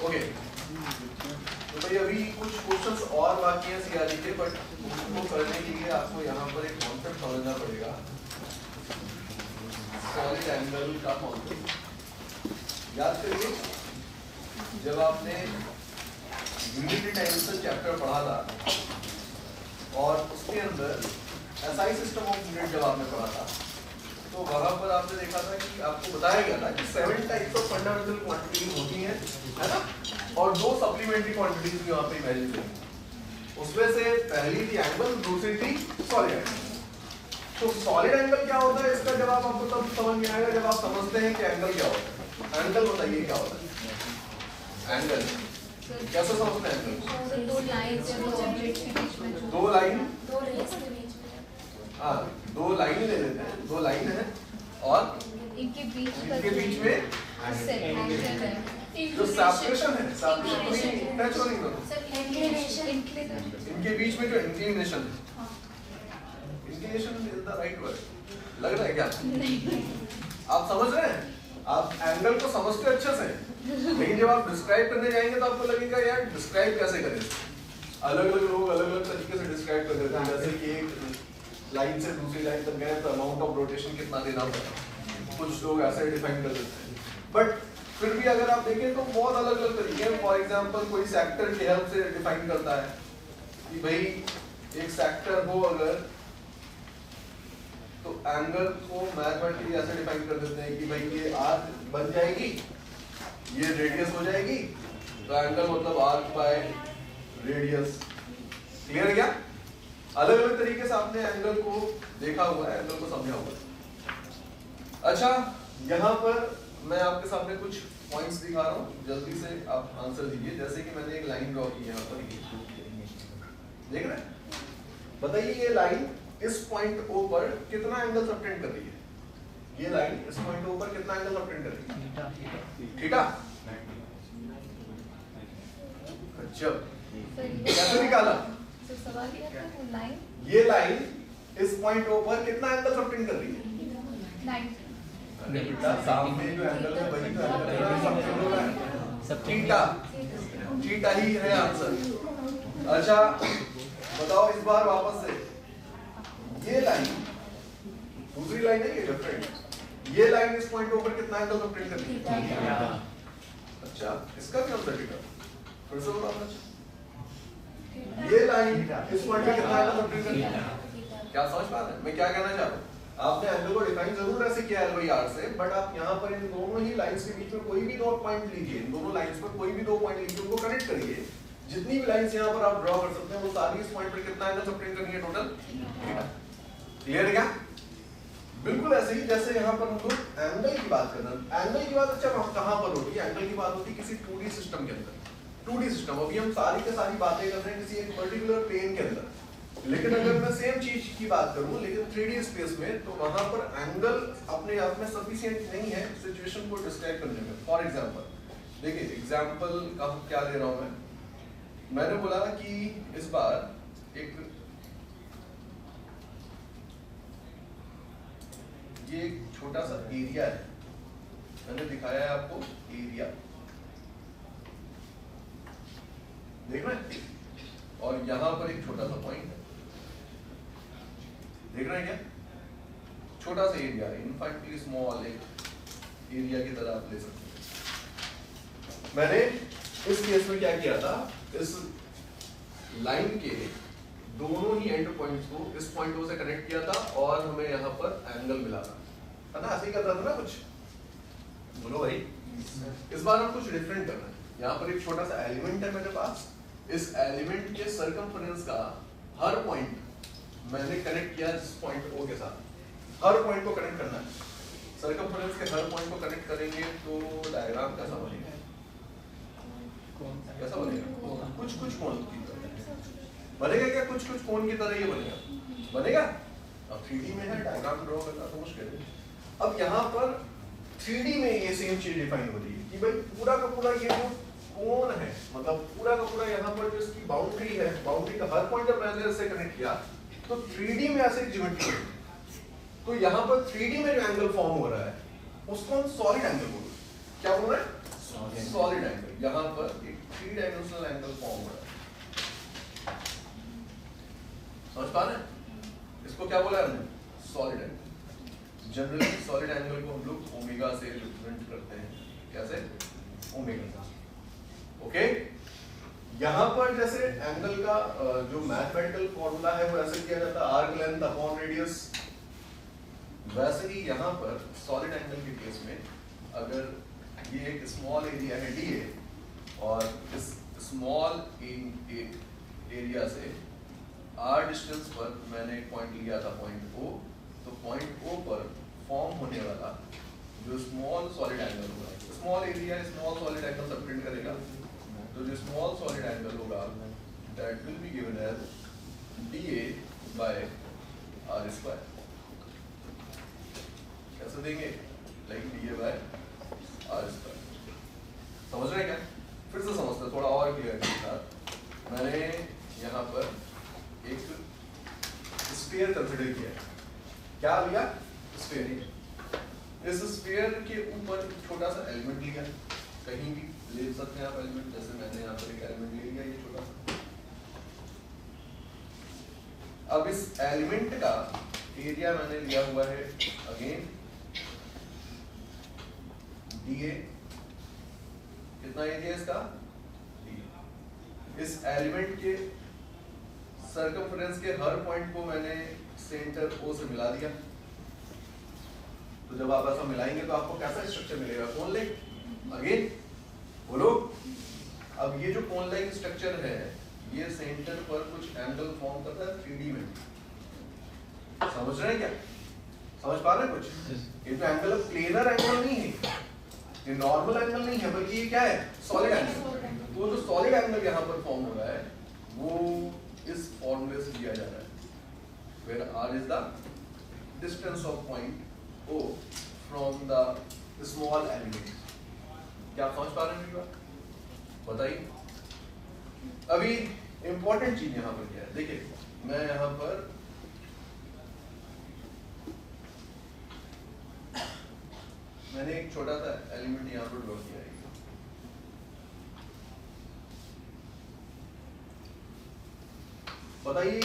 Okay, तो भाई अभी कुछ क्वेश्चंस और बाकी हैं सीआरई के, बट उसको करने के लिए आपको यहाँ पर एक कॉन्सेप्ट समझना पड़ेगा, सॉलिड एंगल का कॉन्सेप्ट। याद करिए जब आपने यूनिट डायमेंशन चैप्टर पढ़ा था और उसके अंदर एसआई सिस्टम ऑफ यूनिट जब आपने पढ़ा था, तो वहां पर आपने देखा था कि आपको बताया गया था कि 7 टाइप्स ऑफ फंडामेंटल क्वांटिटीज होती हैं, है ना, और 2 सप्लीमेंट्री क्वांटिटीज भी वहां पे इमेजिन करें। उसमें से पहली थी एंगल, दूसरी थी सॉलिड एंगल। तो सॉलिड एंगल क्या होता है, इसका जवाब आपको तब समझ में आएगा जब आप समझते हैं कि एंगल क्या होता है। एंगल बताइए क्या होता है, एंगल कैसे समझते हैं एंगल? दो लाइंस या दो ऑब्जेक्ट्स के बीच में, दो लाइन, दो रेस के बीच में, हाँ 2 लाइन ले लेते हैं, 2 लाइन है और इनके बीच में सेपरेशन है, जो सेपरेशन है, सेपरेशन टच हो नहीं करो, इंक्लिनेशन, इनके बीच में जो इंक्लिनेशन है, inclination is the right word, लग रहा है क्या? आप समझ रहे हैं, आप एंगल को समझते अच्छे से, लेकिन जब आप डिस्क्राइब करने जाएंगे तो आपको लगेगा यार डिस्क्राइब कैसे करें। अलग अलग लोग अलग अलग तरीके से डिस्क्राइब कर देते हैं, जैसे कि एक लाइन से दूसरी लाइन तक गए तो अमाउंट ऑफ रोटेशन कितना देना पड़ा, कुछ लोग ऐसे डिफाइन कर देते हैं। बट फिर भी अगर आप देखें तो बहुत अलग अलग तरीके हैं। फॉर एग्जांपल कोई सेक्टर की हेल्प से डिफाइन करता है कि भाई एक सेक्टर हो अगर, तो एंगल को मैथमेटिकली ऐसे डिफाइन कर देते हैं कि भाई ये आर्क बन जाएगी, ये रेडियस हो जाएगी, तो एंगल मतलब आर्क बाय रेडियस। क्लियर है क्या? अलग अलग तरीके से आपने एंगल को देखा हुआ है, एंगल को समझा हुआ है। अच्छा, यहाँ पर मैं आपके सामने कुछ पॉइंट्स दिखा रहा हूँ, जल्दी से आप आंसर दीजिए। जैसे कि मैंने एक लाइन ड्रॉ की यहाँ पर, देख रहे हैं? बताइए ये लाइन इस पॉइंट O पर कितना एंगल सबटेंड कर रही है? ये लाइन इस पॉइंट O पर कितना एंगल सबटेंड कर रही है? थीटा। अच्छा, कैसे निकाला? तो सवाल ये था वो लाइन, ये लाइन इस पॉइंट O पर कितना एंगल सबटेंड कर रही है? 90। अरे बेटा, सामने जो एंगल है वही तो एंगल सबटेंड हो रहा है, थीटा। थीटा ही है आंसर। अच्छा बताओ इस बार वापस से, ये लाइन दूसरी लाइन है, ये डिफरेंट, ये लाइन इस पॉइंट पर कितना एंगल सबटेंड कर रही है? अच्छा, इसका क्या आंसर थीटा? फिर से बताओ, ये लाइन इस पॉइंट पे कितना एंगल सबटेंड कर रही है? क्या समझ पा रहे हैं मैं क्या कहना चाह रहा हूँ? आपने एंगल को डिफाइन जरूर ऐसे किया है L/R से, बट आप यहाँ पर इन दोनों ही लाइंस के बीच में कोई भी 2 पॉइंट लीजिए, इन दोनों लाइंस पर कोई भी 2 पॉइंट लीजिए, उनको कनेक्ट करिए। जितनी भी लाइंस यहाँ पर आप ड्रॉ कर सकते हैं वो सारी इस पॉइंट पर कितना एंगल सबटेंड करेंगे टोटल? क्लियर है क्या? बिल्कुल ऐसे ही जैसे यहाँ पर हम लोग एंगल की बात कर रहे हैं। एंगल की बात अच्छा कहाँ पर होती है? एंगल की बात होती है किसी 2D सिस्टम के अंदर। 2D सिस्टम, अभी हम सारी के सारी बातें कर रहे हैं किसी एक पर्टिकुलर प्लेन के अंदर, लेकिन अगर मैं सेम चीज की बात करूं लेकिन 3D स्पेस में, तो वहां पर एंगल अपने आप में सफिशिएंट नहीं है सिचुएशन को डिस्क्राइब करने में। फॉर एग्जांपल देखिए, एग्जांपल का क्या दे रहा हूं मैंने बोला कि इस बार एक ये एक छोटा सा एरिया है, मैंने दिखाया है आपको एरिया, देख रहे हैं, और यहां पर एक छोटा सा पॉइंट है, देख रहे हैं क्या? छोटा सा एरिया है, इनफैक्टली स्मॉल एक एरिया की तरह आप ले सकते हैं। मैंने इस केस में क्या किया था, इस लाइन के दोनों ही एंड पॉइंट्स को इस पॉइंट O से कनेक्ट किया था और हमें यहाँ पर एंगल मिला था, है ना? ऐसे ही करता था ना कुछ, बोलो भाई। इस बार हम कुछ डिफरेंट कर रहे हैं। यहाँ पर एक छोटा सा एलिमेंट है मेरे पास, इस एलिमेंट के सर्कमफरेंस का हर पॉइंट मैंने कनेक्ट किया इस पॉइंट O के साथ, हर पॉइंट को कनेक्ट करना है। सर्कमफरेंस के हर पॉइंट को कनेक्ट करेंगे तो डायग्राम कैसा बनेगा? कैसा बनेगा? कुछ कुछ कोण की तरह बनेगा क्या? कुछ कुछ कोण की तरह ये बनेगा, बनेगा। अब 3D में है, डायग्राम ड्रॉ करना तो मुश्किल है। अब यहाँ पर 3D में ये सेम चीज डिफाइन हो रही है कि भाई पूरा का पूरा ये जो कोण है, मतलब पूरा का पूरा यहाँ पर जो इसकी बाउंड्री है, बाउंड्री का हर पॉइंट जब मैंने इससे कनेक्ट किया तो 3D में ऐसे ज्योमेट्री है, तो यहाँ पर 3D में जो एंगल फॉर्म हो रहा है उसको हम सॉलिड एंगल बोल रहे हैं। क्या बोल रहे हैं? सॉलिड एंगल, यहाँ पर एक 3 डायमेंशनल एंगल फॉर्म हो रहा है, समझ पा रहे हैं? इसको क्या बोला हमने? Solid angle. Generally solid angle को हम लोग ओमेगा से रिप्रेजेंट करते हैं, कैसे? ओमेगा। ओके, यहाँ पर जैसे एंगल का जो मैथमेटिकल फॉर्मूला है वो ऐसे किया जाता है आर्क लेंथ अपॉन रेडियस, वैसे ही यहाँ पर सॉलिड एंगल के केस में अगर ये एक स्मॉल एरिया है DA और इस स्मॉल एरिया से R डिस्टेंस पर मैंने एक पॉइंट लिया था पॉइंट O, तो पॉइंट O पर फॉर्म होने वाला जो स्मॉल सॉलिड एंगल होगा, small area small solid angle subtend करेगा, तो जो स्मॉल सॉलिड एंगल होगा that will be given as DA by R square. कैसे देंगे? Like DA by R square. समझ रहे हैं क्या? फिर से समझते हैं थोड़ा और क्लियर के साथ। मैंने यहाँ पर एक स्फीयर कंसिडर किया है, क्या लिया? स्फीयर। इस स्फीयर के ऊपर एक छोटा सा एलिमेंट लिया, कहीं भी ले सकते हैं आप एलिमेंट, जैसे मैंने यहाँ पर एक एलिमेंट ले लिया ये छोटा सा। अब इस एलिमेंट का एरिया मैंने लिया हुआ है अगेन DA, कितना एरिया इसका? इस एलिमेंट के सर्कमफ्रेंस के हर पॉइंट को मैंने सेंटर O से मिला दिया, तो जब आप ऐसा मिलाएंगे तो आपको कैसा स्ट्रक्चर मिलेगा? Cone like. अगेन बोलो, अब ये जो कोन लाइक स्ट्रक्चर है ये सेंटर पर कुछ एंगल फॉर्म करता है 3D में, समझ रहे हैं क्या? समझ पा रहे हैं कुछ? ये तो एंगल प्लेनर एंगल नहीं है, ये नॉर्मल एंगल नहीं है, बल्कि ये क्या है? Solid angle. तो जो सॉलिड एंगल यहाँ पर फॉर्म हो रहा है वो इस फॉर्मूले से दिया जा रहा है, where R is the distance of point O from the small element। क्या आप समझ पा रहे हैं मेरी बात? बताइए। अभी इंपॉर्टेंट चीज यहाँ पर क्या है, देखिए मैं यहाँ पर मैंने एक छोटा सा एलिमेंट यहाँ पर ड्रॉ किया है, बताइए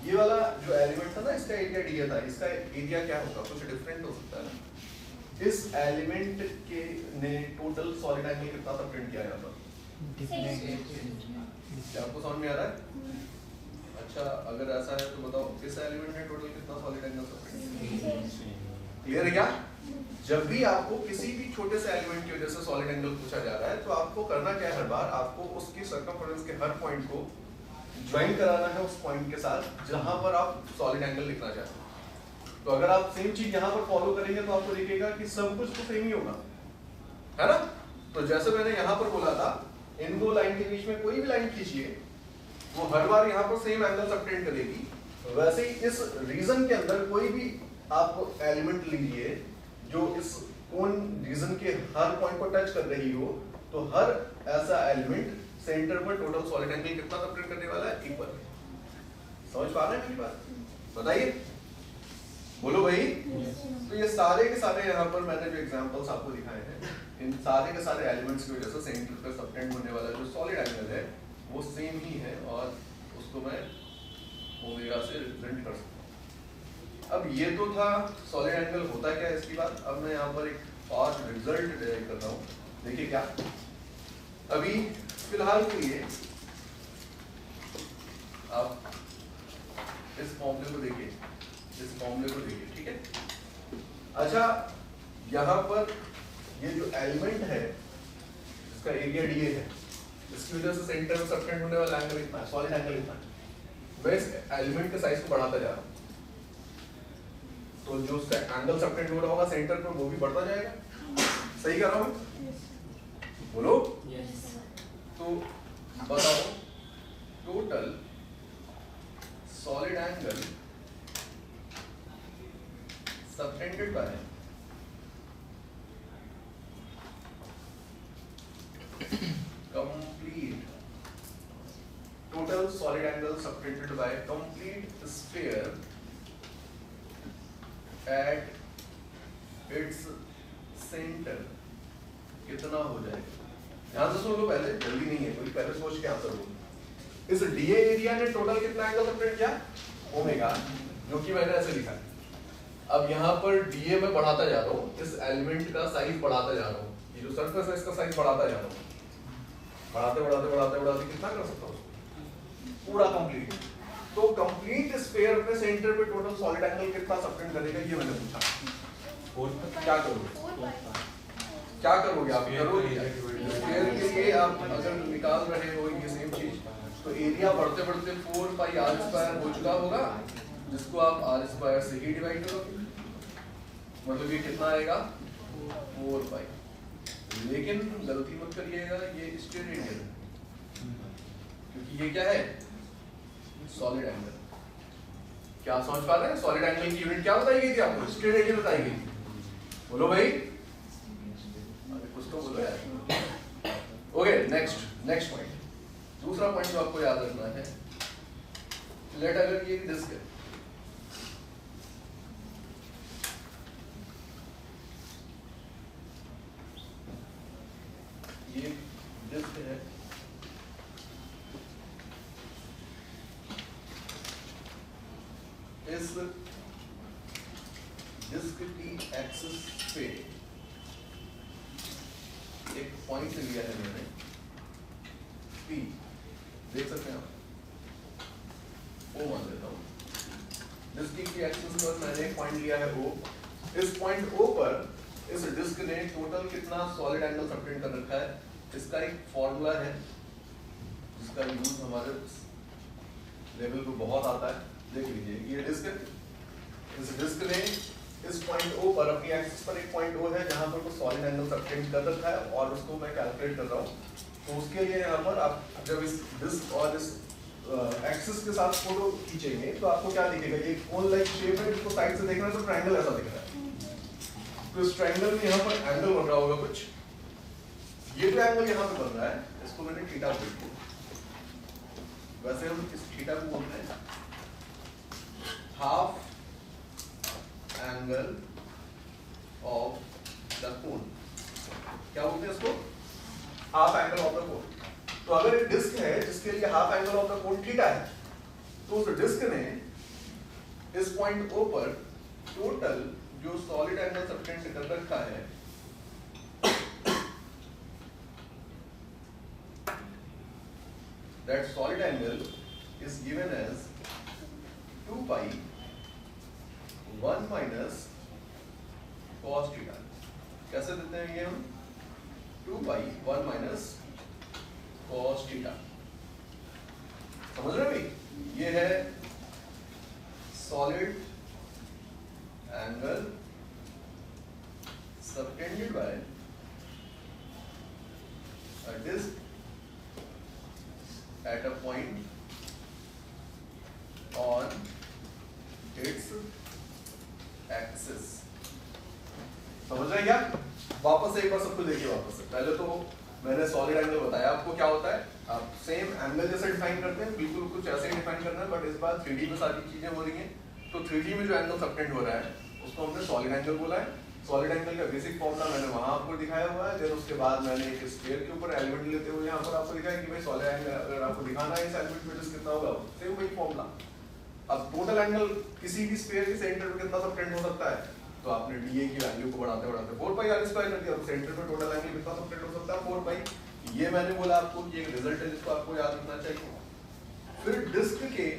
ये वाला जो एलिमेंट था ना इसका एरिया DA था, इसका एरिया क्या होगा? कुछ डिफरेंट हो सकता है ना। इस एलिमेंट के ने टोटल सॉलिड एंगल कितना सबटेंड किया यहाँ पर? क्या आपको समझ में आ रहा है? अच्छा, अगर ऐसा है तो बताओ इस एलिमेंट ने टोटल कितना सॉलिड एंगल सबटेंड किया? क्लियर है क्या? जब भी आपको किसी भी छोटे से एलिमेंट की वजह से सॉलिड एंगल पूछा जा रहा है तो आपको करना क्या है? हर बार आपको उसकी सर्कमफ्रेंस के हर पॉइंट को ज्वाइन कराना है उस पॉइंट के साथ जहां पर आप सॉलिड एंगल लिखना चाहते हैं। तो अगर आप सेम चीज यहां पर फॉलो करेंगे तो आपको दिखेगा कि सब कुछ तो सेम ही होगा, है ना? तो जैसे मैंने यहां पर बोला था इन दो लाइन के बीच में कोई भी लाइन खींचिए वो हर बार यहां पर सेम एंगल सबटेंड करेगी, वैसे ही इस रीजन के अंदर कोई भी आप एलिमेंट लीजिए जो इस कोन रीजन के हर पॉइंट को टच कर रही हो, तो हर ऐसा एलिमेंट सेंटर पर टोटल सॉलिड एंगल कितना सबटेंड करने वाला है? इक्वल। समझ पा रहे हैं मेरी बात? बताइए, बोलो भाई। तो ये सारे के सारे यहाँ पर मैंने जो एग्जांपल्स आपको दिखाए हैं, इन सारे के सारे एलिमेंट्स की वजह से सेंटर पर सबटेंड होने वाला जो सॉलिड एंगल है वो सेम ही है और उसको मैं ओमेगा से रिप्रेजेंट कर सकता हूँ। अब ये तो था सॉलिड एंगल होता क्या है इसकी बात। अब मैं यहाँ पर एक फास्ट रिजल्ट डिराइव कर रहा हूँ, देखिए क्या। अभी फिलहाल के लिए आप इस फॉर्मूले को देखिए, इस फॉर्मूले को देखिए, ठीक है। अच्छा, यहाँ पर ये जो एलिमेंट है इसका एरिया DA है, इसकी वजह से सेंटर में सबटेंड होने वाला एंगल इतना है, सॉलिड एंगल इतना है। मैं इस एलिमेंट के साइज को बढ़ाता जा रहा हूँ, तो जो एंगल सबटेंड हो रहा होगा सेंटर पर वो भी बढ़ता जाएगा। सही कर रहा हूँ मैं? बोलो। तो बताओ total solid angle subtended bye complete total solid angle subtended by complete sphere at its center कितना हो जाएगा? ध्यान से सुन लो, पहले जल्दी नहीं है कोई, पहले सोच के आंसर दो। इस डीए एरिया ने टोटल कितना एंगल सबटेंड किया? ओमेगा, जो कि मैंने ऐसे लिखा है। अब यहाँ पर डीए में बढ़ाता जा रहा हूँ, इस एलिमेंट का साइज बढ़ाता जा रहा हूँ, ये जो सरफेस है इसका साइज बढ़ाता जा रहा हूँ, बढ़ाते बढ़ाते बढ़ाते बढ़ाते कितना कर सकता हूँ? पूरा कंप्लीट। तो कंप्लीट स्फीयर पे सेंटर पे टोटल सॉलिड एंगल कितना सबटेंड करेगा, ये मैंने पूछा। क्या करोगे? क्या करोगे आप? करोगे स्फीयर के लिए आप अगर निकाल रहे हो ये सेम चीज, तो एरिया बढ़ते बढ़ते 4 पाई आर स्क्वायर हो चुका होगा, जिसको आप आर स्क्वायर से ही डिवाइड करोगे, मतलब ये कितना आएगा? 4 पाई। लेकिन गलती मत करिएगा, ये स्टेरेडियन है, क्योंकि ये क्या है? Solid angle. क्या समझ पा रहे हैं? सॉलिड एंगल की यूनिट क्या बताई गई थी आपको? स्टेरेडियन बताई गई थी। बोलो भाई, कुछ तो बोलो यार। ओके, नेक्स्ट पॉइंट, दूसरा पॉइंट जो आपको याद रखना है, लेट अगर ये डिस्क है, ये डिस्क है, इस डिस्क की एक्सिस पे एक पॉइंट लिया है मैंने P, देख सकते हैं आप, O मान लेता हूँ। डिस्क की एक्सिस पर मैंने एक पॉइंट लिया है O। इस पॉइंट O पर इस डिस्क ने टोटल कितना सॉलिड एंगल सबटेंड कर रखा है? इसका एक फॉर्मूला है जिसका यूज हमारे लेवल पे बहुत आता है, देख लीजिए। ये डिस्क है, इस डिस्क ने इस पॉइंट O पर, अपनी एक्सिस पर एक पॉइंट O है जहां पर कुछ सॉलिड एंगल सबटेंड कर रखा है, और उसको मैं कैलकुलेट कर रहा हूँ। तो उसके लिए यहाँ पर आप जब इस डिस्क और इस एक्सिस के साथ फोटो खींचेंगे तो आपको क्या दिखेगा? ये कोन लाइक शेप है, जिसको साइड से देखना है तो ट्रायंगल ऐसा दिख रहा है। तो इस ट्रायंगल में यहाँ पर एंगल बन रहा होगा कुछ, ये जो एंगल यहाँ पे बन रहा है इसको मैंने थीटा बोल दिया। वैसे हम इस थीटा को बोलते हैं हाफ एंगल ऑफ द कोन। क्या बोलते हैं इसको? हाफ एंगल ऑफ द कोन। तो अगर एक डिस्क है जिसके लिए half angle of the cone theta है, तो उस डिस्क ने इस पॉइंट O पर टोटल जो सॉलिड एंगल सबटेंड कर रखा है, that solid angle is given as 2 pi 1 minus cos theta। कैसे देते हैं ये हम? 2 pi 1 minus cos theta। समझ रहे भाई? ये है solid angle subtended by a disc at a point on its axis। समझ रहे क्या? वापस से एक बार सब कुछ देखिए वापस से। पहले तो मैंने सॉलिड एंगल बताया आपको क्या होता है। आप सेम एंगल जैसे डिफाइन करते हैं, बिल्कुल कुछ ऐसे ही डिफाइन करना है, बट इस बार 3D में सारी चीजें हो रही हैं। तो 3D में जो एंगल सबटेंड हो रहा है उसको हमने सॉलिड एंगल बोला है। सॉलिड एंगल का बेसिक फॉर्मूला मैंने वहां आपको दिखाया हुआ है। देन उसके बाद मैंने एक स्फीयर के ऊपर एलिमेंट लेते हुए यहाँ पर आपको दिखाया कि भाई सॉलिड एंगल अगर आपको दिखाना है इस एलिमेंट में कितना होगा, सेम वही फॉर्मूला। अब टोटल एंगल किसी भी स्फीयर के सेंटर पे कितना सबटेंड हो सकता है, तो आपने डीए की वैल्यू को बढ़ाते बढ़ाते 4 पाई आर स्क्वायर कर दिया, तो सेंटर पे टोटल एंगल कितना सबटेंड हो सकता है? 4 पाई। ये मैंने बोला आपको कि एक रिजल्ट है जिसको आपको याद रखना चाहिए। फिर डिस्क के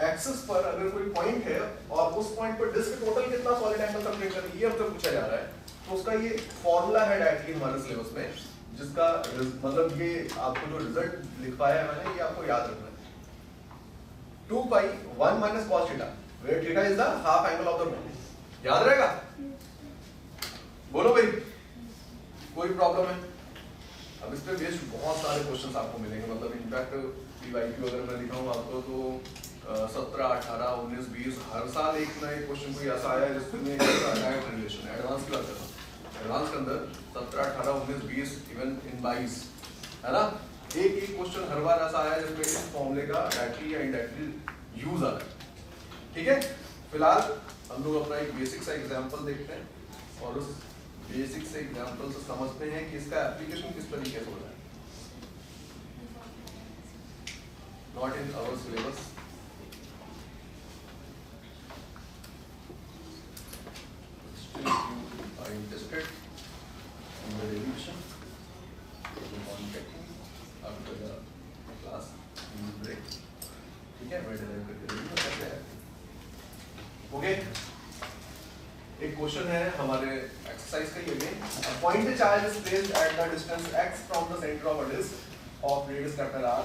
एक्सिस पर अगर कोई पॉइंट है और उस पॉइंट पर डिस्क टोटल कितना सॉलिड एंगल सबटेंड कर रही है, ये हमसे पूछा जा रहा है। तो उसका ये फॉर्मूला है डायरेक्टली हमारे सिलेबस में, जिसका मतलब ये आपको जो रिजल्ट लिखवाया है मैंने, ये आपको याद रखना है। 2 पाई 1 minus cos theta, where theta is the half angle of the cone। याद रहेगा? बोलो भाई, कोई प्रॉब्लम है? अब इस पे बेस्ड बहुत सारे क्वेश्चंस आपको मिलेंगे, मतलब इनफैक्ट पीवाईक्यू अगर मैं दिखाऊं आपको तो 17, 18, 19, 20 हर साल एक ना एक क्वेश्चन कोई ऐसा आया है जिसमें डायरेक्ट रिलेशन है। एडवांस की बात कर रहा हूं, एडवांस के अंदर 17, 18, 19, 20 इवन इन 22 है ना, एक क्वेश्चन हर बार ऐसा आया जिसमें इस फॉर्मूले का डायरेक्टली या इनडायरेक्टली यूज आ रहा है। ठीक है, फिलहाल हम लोग अपना एक बेसिक सा एग्जांपल देखते हैं और उस बेसिक से एग्जांपल से समझते हैं कि इसका एप्लीकेशन किस तरीके से हो रहा है। Not in our syllabus, still you are interested in the revision, you want checking after the class in the break, ठीक है, मैं डिजाइन करके रिव्यू करते हैं। ओके, एक क्वेश्चन है हमारे एक्सरसाइज का ये भी, point the charge is placed at the distance x from the centre of a disc of radius capital R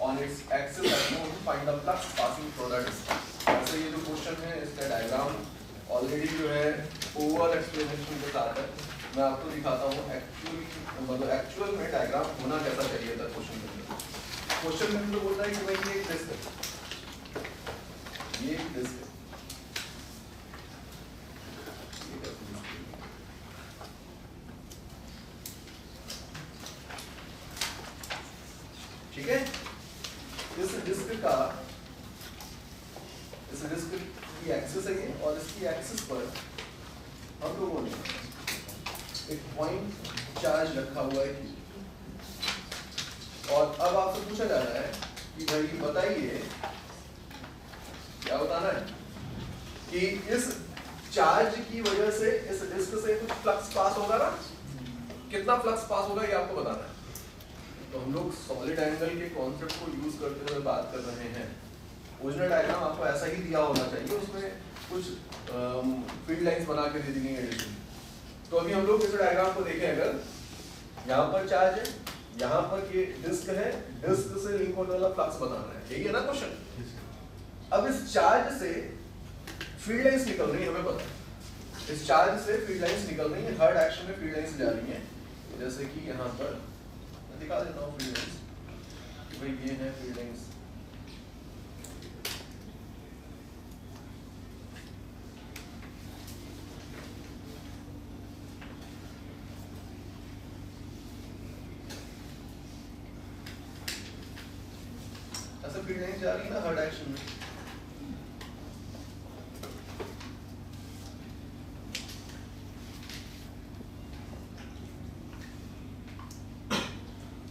on its axis at known, find the flux passing through the disc. ऐसे ये जो question है इसका diagram already जो है over explanation के साथ है, मैं आपको दिखाता हूँ एक्चुअल में डायग्राम होना कैसा चाहिए था क्वेश्चन के अंदर। क्वेश्चन में तो बोलता है कि भाई ये एक डिस्क है, ये एक डिस्क है, ठीक है। इस डिस्क की एक्सिस है ये, और इसकी एक्सिस पर हम लोगों ने एक पॉइंट चार्ज रखा हुआ है, और अब आपसे पूछा जा रहा है कि भाई बताइए, क्या बताना है कि इस चार्ज की वजह से इस डिस्क से कुछ फ्लक्स पास होगा ना, कितना फ्लक्स पास होगा ये आपको बताना है। तो हम लोग सॉलिड एंगल के कॉन्सेप्ट को यूज करते हुए बात कर रहे हैं। ओरिजिनल डायग्राम आपको ऐसा ही दिया होना चाहिए, उसमें कुछ फील्ड लाइंस बना के दे दी गई है। तो अभी हम लोग इस डायग्राम को देखें, अगर यहाँ पर चार्ज है, यहाँ पर ये डिस्क है, डिस्क से लिंक होने वाला फ्लक्स बताना है, यही है ना क्वेश्चन। अब इस चार्ज से फील्ड लाइंस निकल रही है, हमें पता है इस चार्ज से फील्ड लाइंस निकल रही है, हर डायरेक्शन में फील्ड लाइंस जा रही है। जैसे कि यहाँ पर मैं दिखा देता हूँ फील्ड लाइंस, कि भाई ये है फील्ड लाइंस, ऐसा फील्ड लाइंस जा रही है ना हर डायरेक्शन में।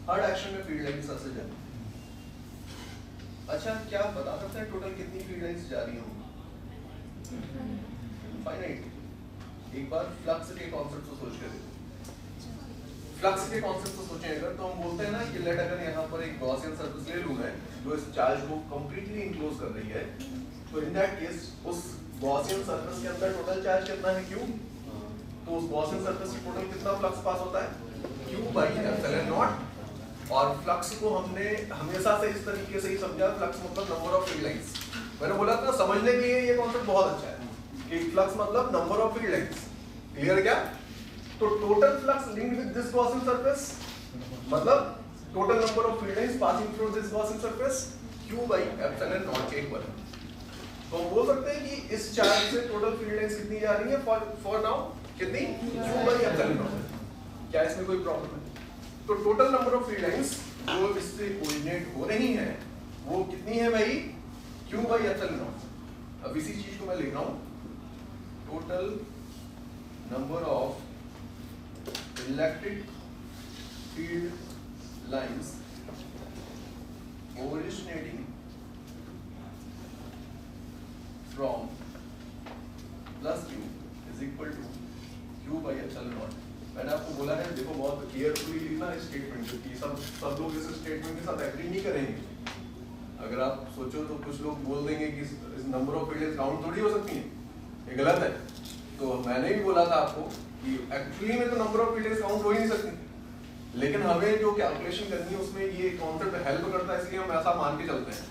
हर डायरेक्शन में फील्ड लाइंस ऐसे जा रही है। अच्छा, क्या आप बता सकते हैं टोटल कितनी फील्ड लाइंस जा रही होंगी? फाइनाइट। एक बार फ्लक्स के कॉन्सेप्ट से सोच के देखो, फ्लक्स के कॉन्सेप्ट से सोचें अगर, तो हम बोलते हैं ना कि लेट अगर यहाँ पर एक गॉसियन सरफेस ले लूं मैं, जो इस चार्ज को कंप्लीटली इंक्लोज कर रही है, तो इन दैट केस उस गॉसियन सरफेस के अंदर टोटल चार्ज कितना है, Q। तो उस गॉसियन सरफेस से टोटल कितना फ्लक्स पास होता है, Q/ε0। और फ्लक्स को हमने हमेशा से इस तरीके से ही समझा, फ्लक्स मतलब नंबर ऑफ फील्ड लाइंस। मैंने बोला था समझने के लिए ये कॉन्सेप्ट बहुत अच्छा है कि फ्लक्स मतलब number of field lines. Clear क्या? तो total flux linked with this Gaussian surface मतलब total number of field lines passing through this Gaussian surface, Q/ε0 के इक्वल है। तो हम बोल सकते हैं कि इस चार्ज से टोटल फील्ड लाइंस कितनी जा रही है फॉर नाउ, कितनी, Q/ε0। क्या इसमें कोई प्रॉब्लम है? तो total number of field lines जो इससे कोऑर्डिनेट हो रही हैं वो कितनी है भाई, Q/ε0। अब इसी चीज को मैं लिख रहा हूं, total number of electric field lines originating from plus Q is equal to Q/ε0। मैंने आपको बोला है, देखो बहुत केयरफुली लिखना है स्टेटमेंट, क्योंकि सब लोग इस स्टेटमेंट के साथ एग्री नहीं करेंगे। अगर आप सोचो तो कुछ लोग बोल देंगे कि इस नंबर ऑफ फील्ड काउंट थोड़ी हो सकती है, ये गलत है। तो मैंने भी बोला था आपको कि एक्चुअली में तो नंबर ऑफ फील्ड काउंट हो ही नहीं सकती, लेकिन हमें जो कैलकुलेशन करनी है उसमें ये कॉन्सेप्ट हेल्प करता है, इसलिए हम ऐसा मान के चलते हैं,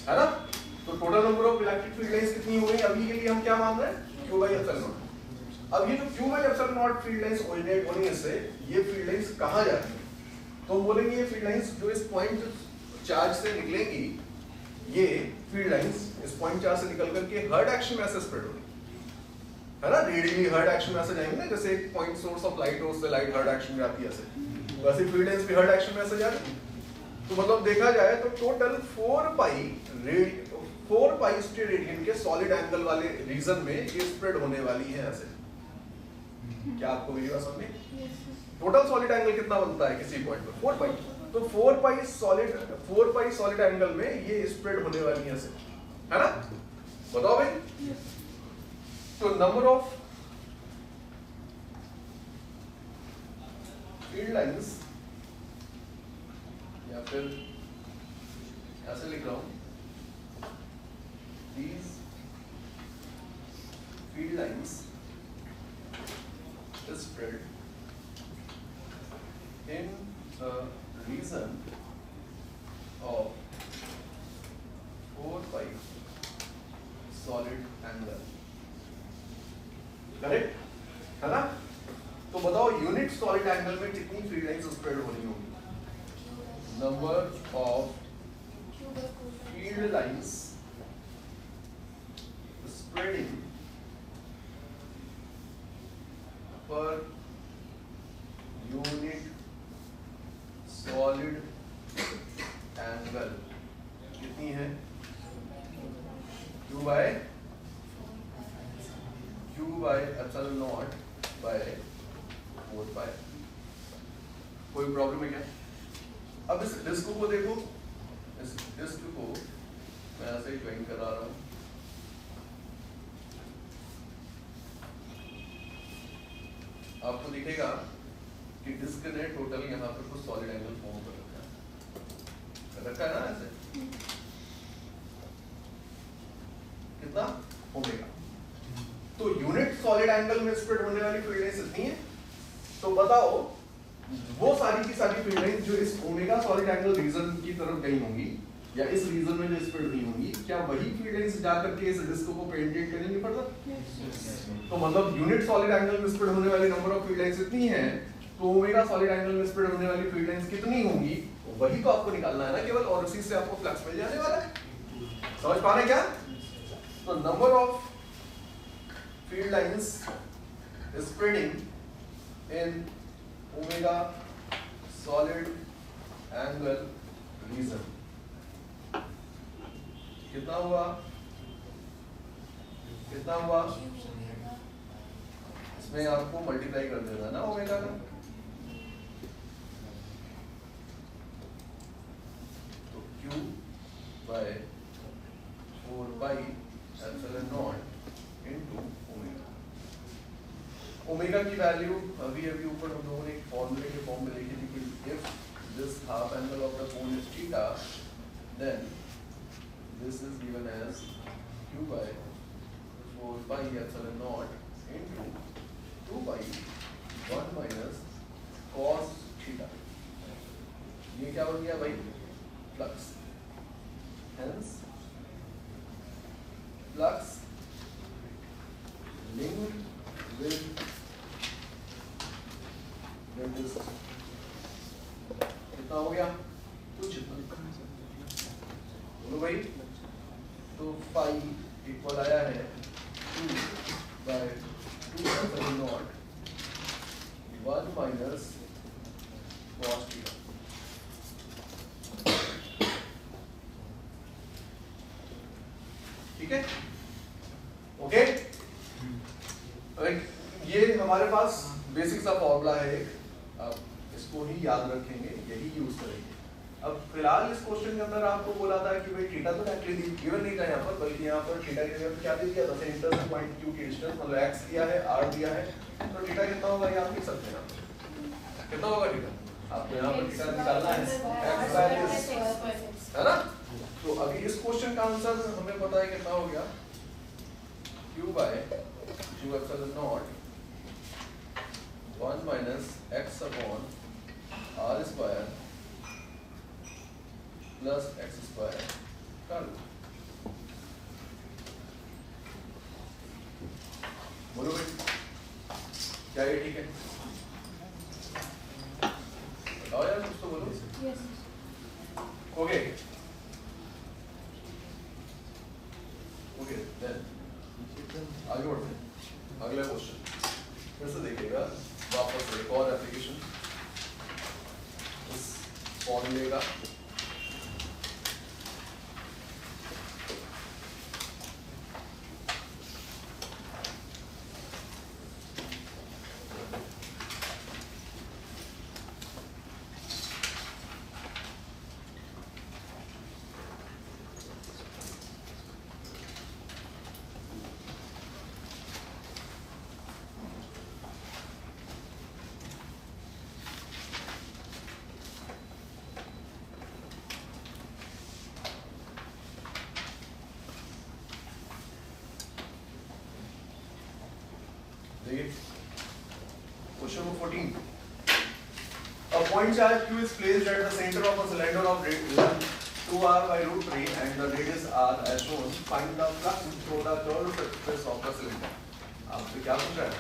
है ना। तो total number of electric field lines कितनी हो गई, अभी के लिए हम क्या मान रहे हैं, Q/ε0। अब ये जो Q/ε0 फील्ड लाइंस ओरिजिनेट होने से ये फील्ड लाइंस कहाँ जाती है, तो हम बोलेंगे ये फील्ड लाइंस जो इस पॉइंट चार्ज से निकलेंगी, ये फील्ड लाइंस इस पॉइंट चार्ज से निकल करके हर डायरेक्शन में ऐसे स्प्रेड होगी, है ना। रेडियली हर डायरेक्शन में ऐसे जाएंगे ना, जैसे एक पॉइंट सोर्स ऑफ लाइट हो, उससे लाइट हर डायरेक्शन में आती है, ऐसे वैसे फील्ड लाइंस भी हर डायरेक्शन में ऐसे जा रही है। तो मतलब देखा जाए तो टोटल 4 पाई स्ट्रे रेडियन के सॉलिड एंगल वाले रीजन में ये स्प्रेड होने वाली है ऐसे। क्या आपको मेरी बात समझ में? टोटल सॉलिड एंगल कितना बनता है किसी पॉइंट पर? 4 पाई। तो 4 पाई सॉलिड एंगल में ये स्प्रेड होने वाली है ऐसे, है ना? बताओ भाई। तो नंबर ऑफ फील्ड लाइंस, या फिर ऐसे लिख रहा हूं, these field lines is spread in a region of 4 pi solid angle, correct है ना? तो बताओ यूनिट सॉलिड एंगल में कितनी फील्ड लाइंस स्प्रेड होनी होगी? Number of field lines spreading per unit solid angle कितनी है? Q by epsilon naught by 4 pi। कोई प्रॉब्लम है क्या? अब इस डिस्क को देखो, इस डिस्क को मैं ऐसे ही ज्वाइन करा रहा हूं। आपको दिखेगा कि डिस्क ने टोटल यहाँ पर कुछ सॉलिड एंगल फॉर्म कर रखा है ना ऐसे? कितना ओमेगा? तो यूनिट सॉलिड एंगल में स्प्रेड होने वाली फील्ड लाइंस इतनी है। तो बताओ वो सारी की सारी फील्ड लाइंस जो इस ओमेगा सॉलिड एंगल रीजन की तरफ गई होंगी या इस रीजन में जो स्प्रेड हुई होंगी, क्या वही फील्ड लाइंस जाकर के इस डिस्क को पेनिट्रेट करेंगे फर्दर? तो मतलब यूनिट सॉलिड एंगल में स्प्रेड होने वाली नंबर ऑफ फील्ड लाइंस इतनी है, तो ओमेगा सॉलिड एंगल में स्प्रेड होने वाली फील्ड लाइंस कितनी होंगी, वही तो आपको निकालना है ना केवल, और उसी से आपको फ्लक्स मिल जाने वाला है। समझ पा रहे क्या? तो number of field lines spreading in omega solid angle region कितना हुआ? कितना हुआ? इसमें आपको मल्टीप्लाई कर देना ना ओमेगा का। तो Q by 4 pi epsilon naught into omega. Omega की वैल्यू अभी ऊपर हम लोगों ने एक फॉर्मूले के फॉर्म में लिखी थी कि if this half angle of the cone is theta, then this is given as Q by 4 pi epsilon naught into 2 pi 1 minus cos theta। ये क्या बन गया भाई? Flux. Hence flux linked with the disk कितना हो गया? कुछ इतना बोलो भाई। तो फाई इक्वल आया है 2 by 2 epsilon naught 1 minus cos theta. ठीक है? ओके? ये हमारे पास बेसिक सा फॉर्मूला है एक, आप इसको ही याद रखेंगे, यही यूज करेंगे। अब फिलहाल इस क्वेश्चन के अंदर आपको बोला था कि भाई थीटा तो एक्चुअली गिवन नहीं था यहाँ पर, बल्कि यहाँ पर थीटा की जगह क्या दे दिया था? सेंटर से पॉइंट Q की डिस्टेंस, मतलब x दिया है, r दिया है। तो थीटा कितना होगा ये आप लिख सकते हैं। कितना होगा थीटा? आपको यहाँ पर थीटा निकालना है, x बाय दिस, है ना? तो अभी इस क्वेश्चन का आंसर हमें पता है कितना हो गया? Q by 2 epsilon naught 1 minus x upon r square plus X square कर लो। बोलो भाई, क्या ये ठीक है? बताओ यार, कुछ तो बोलो। ओके ओके, देन आगे बढ़ते हैं। अगला क्वेश्चन फिर से देखिएगा, वापस एक और एप्लीकेशन इस फॉर्मूले का। 14. A point charge Q is placed at the center of a cylinder of length 2r by root 3 and the radius r as shown. Find the flux through the curved surface of the cylinder. आपसे क्या पूछ रहा है?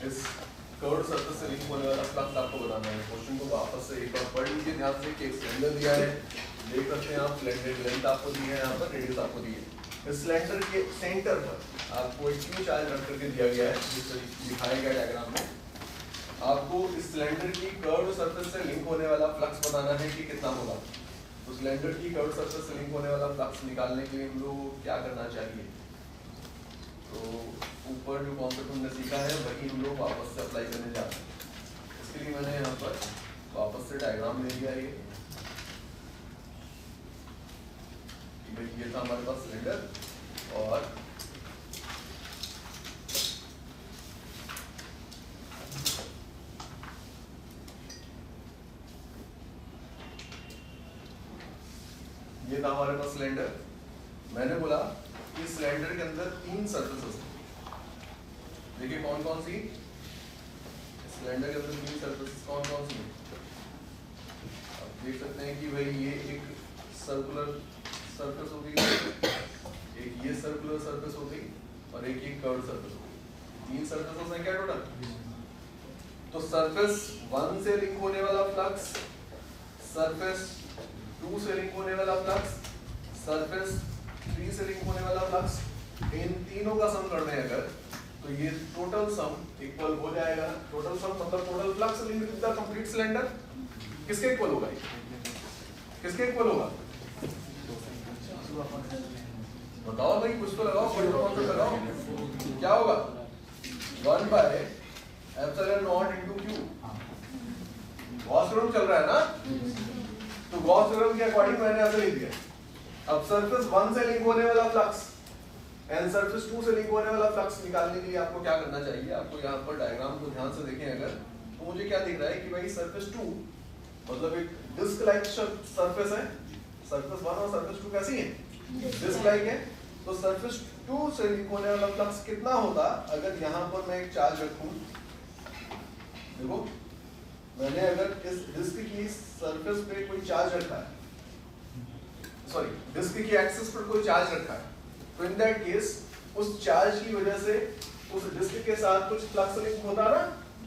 इस curved surface से link होने वाला flux आपको बताना है। क्वेश्चन को वापस से एक बार पढ़ लीजिए ध्यान से कि एक सिलेंडर दिया है, देख सकते हैं आप सिलेंडर की लेंथ आपको दी है, यहाँ पर रेडियस आपको दी है। इस सिलेंडर के सेंटर पर आपको एक क्यू चार्ज रख करके दिया गया है, जिससे दिखाया गया डायग्राम में। आपको इस सिलेंडर की कर्व्ड सरफेस से लिंक होने वाला फ्लक्स बताना है कि कितना होगा। तो सिलेंडर की कर्व्ड सरफेस से लिंक होने वाला फ्लक्स निकालने के लिए हम लोग क्या करना चाहिए? तो ऊपर जो कॉन्सेप्ट हमने सीखा है वही हम लोग वापस से अप्लाई करने जा रहे हैं। इसके लिए मैंने यहाँ पर वापस से डायग्राम ले लिया ये था हमारे पास सिलेंडर और ये था हमारे पास सिलेंडर। मैंने बोला कि सिलेंडर के अंदर 3 सरफेसेस हैं। देखिए कौन कौन सी सिलेंडर के अंदर 3 सरफेसेस कौन कौन सी हैं? आप देख सकते हैं कि भाई ये एक सर्कुलर सरफेस हो गई, एक ये सर्कुलर सरफेस हो गई और एक ये कर्व्ड सरफेस हो गई। 3 सरफेसेस हैं क्या टोटल? तो सरफेस 1 से लिंक होने वाला फ्लक्स, सरफेस 2 से लिंक होने वाला फ्लक्स, सरफेस 3 से लिंक होने वाला फ्लक्स, इन तीनों का सम करने अगर तो ये टोटल सम इक्वल हो जाएगा। टोटल सम मतलब total flux linked with the complete cylinder किसके इक्वल होगा? किसके इक्वल होगा? बताओ भाई, कुछ तो लगाओ, कोई तो कॉन्सेप्ट लगाओ। क्या होगा? 1 by epsilon naught into Q. Gauss theorem चल रहा है ना, तो गॉस थ्योरम के अकॉर्डिंग मैंने ऐसे लिख दिया। अब सरफेस 1 से लिंक होने वाला फ्लक्स एंड सरफेस 2 से लिंक होने वाला फ्लक्स निकालने के लिए आपको क्या करना चाहिए? आपको यहाँ पर डायग्राम को ध्यान से देखें अगर, तो मुझे क्या दिख रहा है कि भाई सरफेस 2 मतलब एक डिस्क लाइक सरफेस है। सरफेस 1 और सरफेस 2 कैसी है? डिस्क लाइक है। तो सरफेस 2 से लिंक होने वाला फ्लक्स कितना होता अगर यहाँ पर मैं एक चार्ज रखूं? देखो मैंने अगर इस डिस्क की सरफेस पे कोई चार्ज रखा है, सॉरी डिस्क की एक्सिस पर कोई चार्ज रखा है, तो इन दैट केस उस चार्ज की वजह से उस डिस्क के साथ कुछ फ्लक्स लिंक होता ना।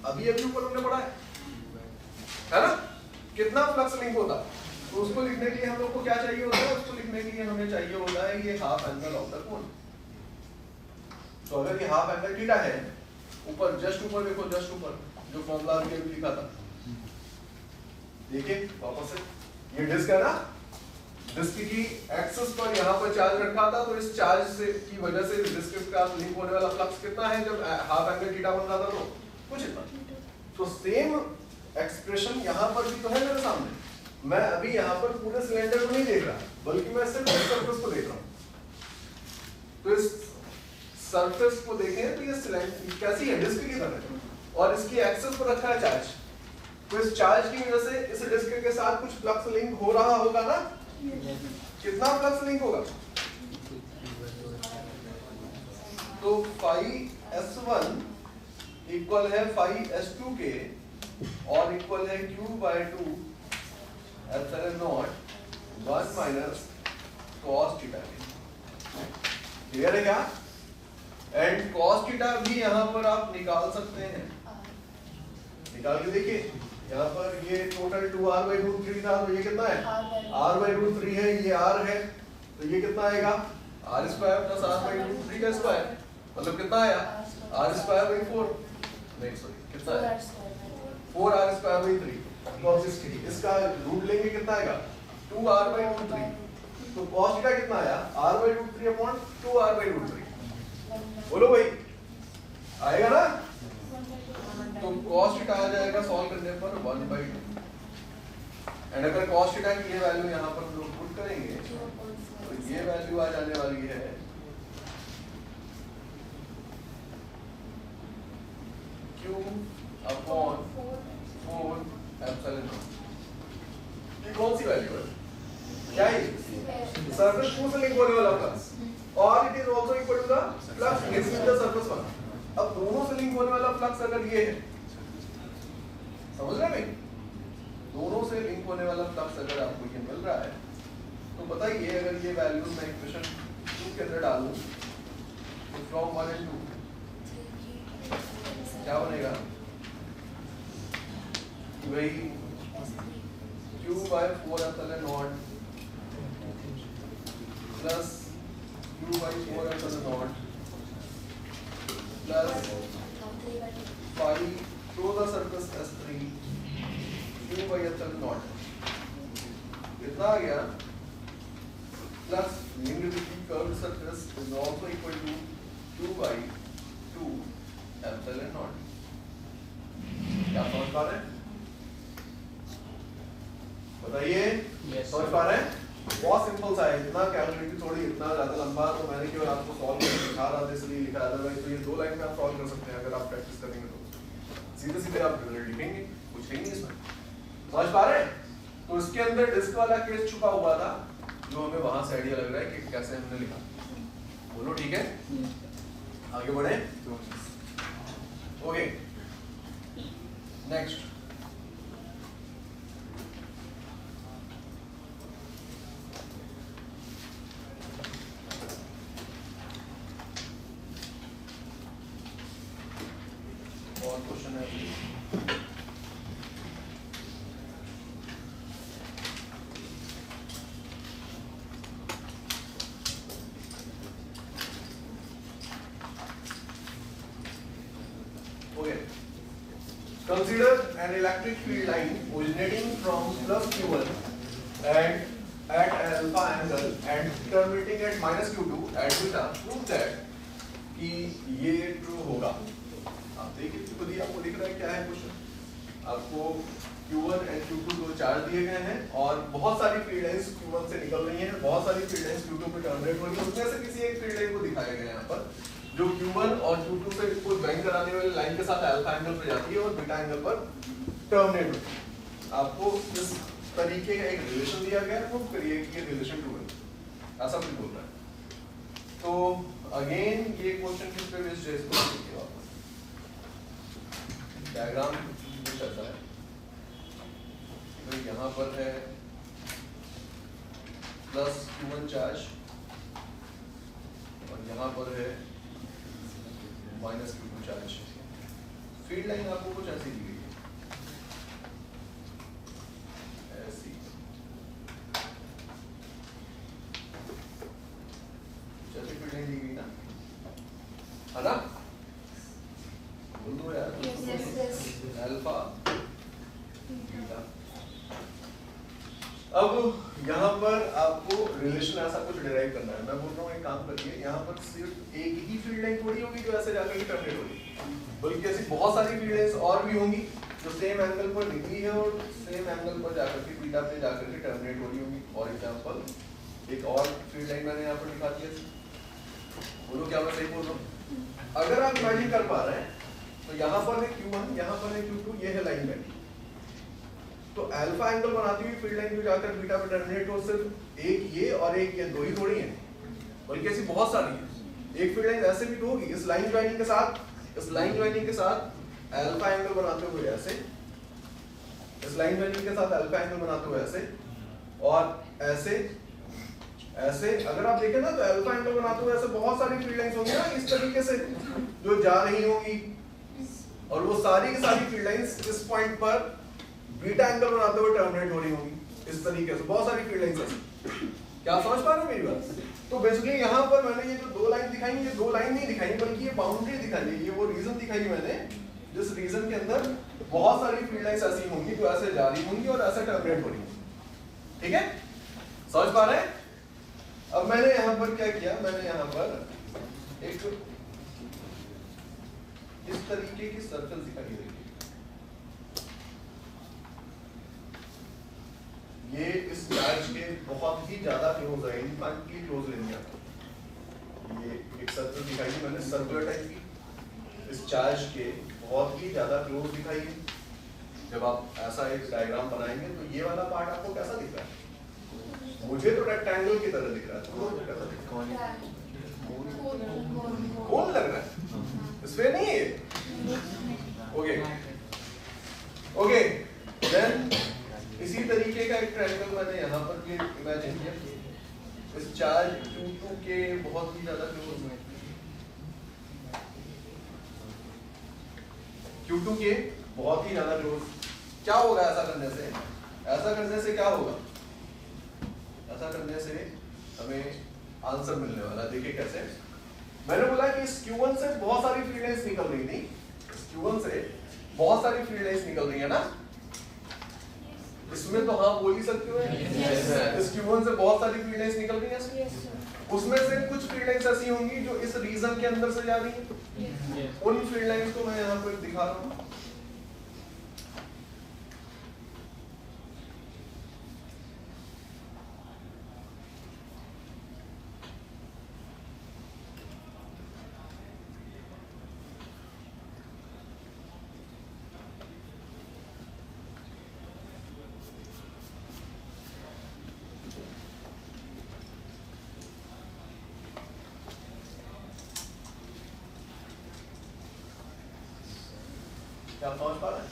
अभी ऊपर हमने पढ़ा है ना, कितना फ्लक्स लिंक होता। तो उसको लिखने के लिए हम लोग को क्या चाहिए होता है? उसको लिखने के लिए हमें चाहिए होता है ये हाफ एंगल ऑफ द कोण। तो अगर ये हाफ एंगल थीटा है, ऊपर जस्ट ऊपर देखो, जस्ट ऊपर जो फॉर्मूला अभी लिखा था, देखिए वापस से ये डिस्क है ना, डिस्क की एक्सिस पर यहाँ पर चार्ज रखा था, तो इस चार्ज से की वजह से डिस्क के साथ लिंक होने वाला फ्लक्स कितना है जब हाफ एंगल थीटा बन रहा था? तो कुछ इतना। तो सेम एक्सप्रेशन यहाँ पर भी तो है मेरे सामने। मैं अभी यहाँ पर पूरे सिलेंडर को नहीं देख रहा, बल्कि मैं सिर्फ इस सरफेस को देख रहा हूँ। तो इस सरफेस को देखें तो ये सिलेंडर कैसी है? डिस्क की तरह, और इसकी एक्सिस पर रखा है चार्ज। तो इस चार्ज की वजह से इस डिस्क के साथ कुछ फ्लक्स लिंक हो रहा होगा ना। कितना फ्लक्स लिंक होगा? तो phi S1 इक्वल है phi S2 के और इक्वल है Q by 2 epsilon naught 1 minus cos theta. Clear है क्या? एंड cos थीटा भी यहाँ पर आप निकाल सकते हैं। निकाल के देखिए, यहाँ पर ये टोटल 2r by root 3 था, तो ये कितना है? r by root 3 है, ये r है, तो ये कितना आएगा? r square plus r by root 3 का स्क्वायर, मतलब कितना आया? r स्क्वायर by 4, नहीं सॉरी कितना है? 4r square by 3 cos 60। इसका रूट लेंगे कितना आएगा? 2r by root 3। तो cos थीटा कितना आया? r by root 3 upon 2r by root 3। बोलो भाई, आएगा ना? तो cos थीटा आ जाएगा सॉल्व करने पर 1/2। एंड अगर cos थीटा की ये वैल्यू यहाँ पर हम लोग पुट करेंगे तो ये वैल्यू आ जाने वाली है Q अपॉन 4 एप्सिलॉन नॉट। ये कौन सी वैल्यू है? क्या है? सरफेस 2 से लिंक होने वाला फ्लक्स, और it is also equal to the flux linked with the surface 1। अब दोनों से लिंक होने वाला फ्लक्स अगर ये है समझ रहे हैं? दोनों से लिंक होने वाला फ्लक्स अगर आपको ये मिल रहा है तो बताइए, अगर ये वैल्यूज मैं इक्वेशन 2 के अंदर डालूं तो फ्रॉम 1 and 2 क्या बनेगा? वही Q by 4 epsilon naught plus Q by 4 epsilon naught plus 5 through the surface S3 Q by epsilon naught कितना आ गया? Plus linked with the curved surface is also equal to Q by 2 epsilon naught. क्या समझ पा रहे हैं? बताइए, समझ पा रहे हैं? बहुत सिंपल सा है, इतना कैलकुलेटिव थोड़ी इतना ज्यादा लंबा, तो मैंने केवल आपको सॉल्व करके दिखा रहा था इसलिए लिखा, अदरवाइज तो ये 2 लाइन में आप सॉल्व कर सकते हैं अगर आप प्रैक्टिस करेंगे तो सीधे सीधे आप रिजल्ट लिखेंगे, कुछ है नहीं इसमें। समझ पा रहे हैं? तो इसके अंदर डिस्क वाला केस छुपा हुआ था जो हमें वहां से आइडिया लग रहा है कि कैसे हमने लिखा। बोलो ठीक है, आगे बढ़े। ओके, नेक्स्ट और क्वेश्चन है okay. Consider an electric field line originating from plus Q1 and at alpha angle and terminating at minus Q2 at beta. Prove that कि ये ट्रू होगा। आप देखिए खुद ही आपको दिख रहा है क्या है क्वेश्चन। आपको Q1 and Q2 दो चार्ज दिए गए हैं और बहुत सारी फील्ड लाइंस Q1 से निकल रही हैं, बहुत सारी फील्ड लाइंस Q2 पे टर्मिनेट हो रही हैं। उसमें से किसी एक फील्ड लाइन को दिखाया गया है यहाँ पर जो Q1 और Q2 से को ज्वाइन कराने वाली लाइन के साथ अल्फा एंगल पर जाती है और बीटा एंगल पर टर्मिनेट होती है। आपको इस तरीके का एक रिलेशन दिया गया है, प्रूव करिए कि ये रिलेशन ट्रू है, ऐसा कुछ बोल रहा है। तो अगेन ये क्वेश्चन किस पे बेस्ड है, इसको देखिए वापस डायग्राम कुछ ऐसा है। तो यहाँ पर है प्लस Q1 चार्ज और यहाँ पर है minus Q2 charge. Field line आपको कुछ ऐसी दी गई है, ऐसी जैसे फील्ड लाइन दी गई ना, है ना? बोल दो यार। Alpha beta. अब यहाँ पर आपको रिलेशन ऐसा कुछ डिराइव करना है। मैं बोल रहा हूँ एक काम करिए, यहाँ पर सिर्फ एक ही फील्ड लाइन थोड़ी होगी जो ऐसे जाकर के टर्मिनेट होगी, बल्कि ऐसी बहुत सारी फील्ड लाइंस और भी होंगी जो सेम एंगल पर निकली है और सेम एंगल पर जाकर के बीटा पे जाकर के टर्मिनेट हो रही होंगी। फॉर एग्जांपल एक और फील्ड लाइन मैंने यहाँ पर दिखा दिया। बोलो क्या मैं सही बोल रहा हूँ? अगर आप इमेजिन कर पा रहे हैं तो यहाँ पर है Q1, यहाँ पर है Q2, ये है लाइन बैठी। तो अल्फा एंगल बनाती हुई फील्ड लाइन जो जाकर बीटा पे टर्मिनेट हो, सिर्फ एक ये और एक ये दो ही थोड़ी है, बल्कि ऐसी बहुत सारी है। एक फील्ड लाइन ऐसे भी तो होगी, इस लाइन ज्वाइनिंग के साथ, इस लाइन ज्वाइनिंग के साथ अल्फा एंगल बनाते हुए ऐसे, इस लाइन ज्वाइनिंग के साथ अल्फा एंगल बनाते हुए ऐसे और ऐसे ऐसे। अगर आप देखें ना तो अल्फा एंगल बनाते हुए ऐसे बहुत सारी फील्ड लाइंस होंगी ना इस तरीके से जो जा रही होंगी, और वो सारी की सारी फील्ड लाइंस इस पॉइंट पर बीटा एंगल बनाते हुए टर्मिनेट हो रही होंगी इस तरीके से। बहुत सारी फील्ड लाइंस हैं। क्या समझ पा रहे हो मेरी बात? तो बेसिकली यहाँ पर मैंने ये जो दो लाइन दिखाई, ये दो लाइन नहीं दिखाई बल्कि ये बाउंड्री दिखाई है। ये वो रीजन दिखाई मैंने जिस रीजन के अंदर बहुत सारी फील्ड लाइंस ऐसी होंगी जो ऐसे जा रही होंगी और ऐसे टर्मिनेट हो रही होंगी। ठीक है, समझ पा रहे हैं? अब मैंने यहाँ पर क्या किया, मैंने यहाँ पर एक इस तरीके की सर्कल दिखाई देगी। ये इस चार्ज के बहुत ही ज्यादा क्लोज है, इनफैक्टली क्लोज लेंगे आप। ये एक सर्कल दिखाई है मैंने, सर्कुलर टाइप की, इस चार्ज के बहुत ही ज्यादा क्लोज दिखाई है। जब आप ऐसा एक डायग्राम बनाएंगे तो ये वाला पार्ट आपको कैसा दिख रहा है? मुझे तो रेक्टेंगल की तरह दिख रहा है, तो कैसा दिख रहा है? कौन लग रहा है? स्फीयर नहीं है ये। ओके ओके आइसोमेट्रिक ट्रायंगल मैंने यहाँ पर भी इमेजिन किया, इस चार्ज Q2 के बहुत ही ज्यादा क्लोज में, Q2 के बहुत ही ज्यादा क्लोज। क्या होगा ऐसा करने से? ऐसा करने से क्या होगा? ऐसा करने से हमें आंसर मिलने वाला है। देखिए कैसे, मैंने बोला कि इस Q1 से बहुत सारी फील्ड लाइंस निकल रही थी, इस Q1 से बहुत सारी फील्ड लाइंस निकल रही है ना, इसमें तो हाँ बोल ही सकते हो, इस Q1 से बहुत सारी फील्ड लाइंस निकल रही है, उसमें से कुछ फील्ड लाइंस ऐसी होंगी जो इस रीजन के अंदर से जा रही है, उन फील्ड लाइंस को मैं यहाँ पर दिखा रहा हूँ। क्या समझ पा रहे हैं?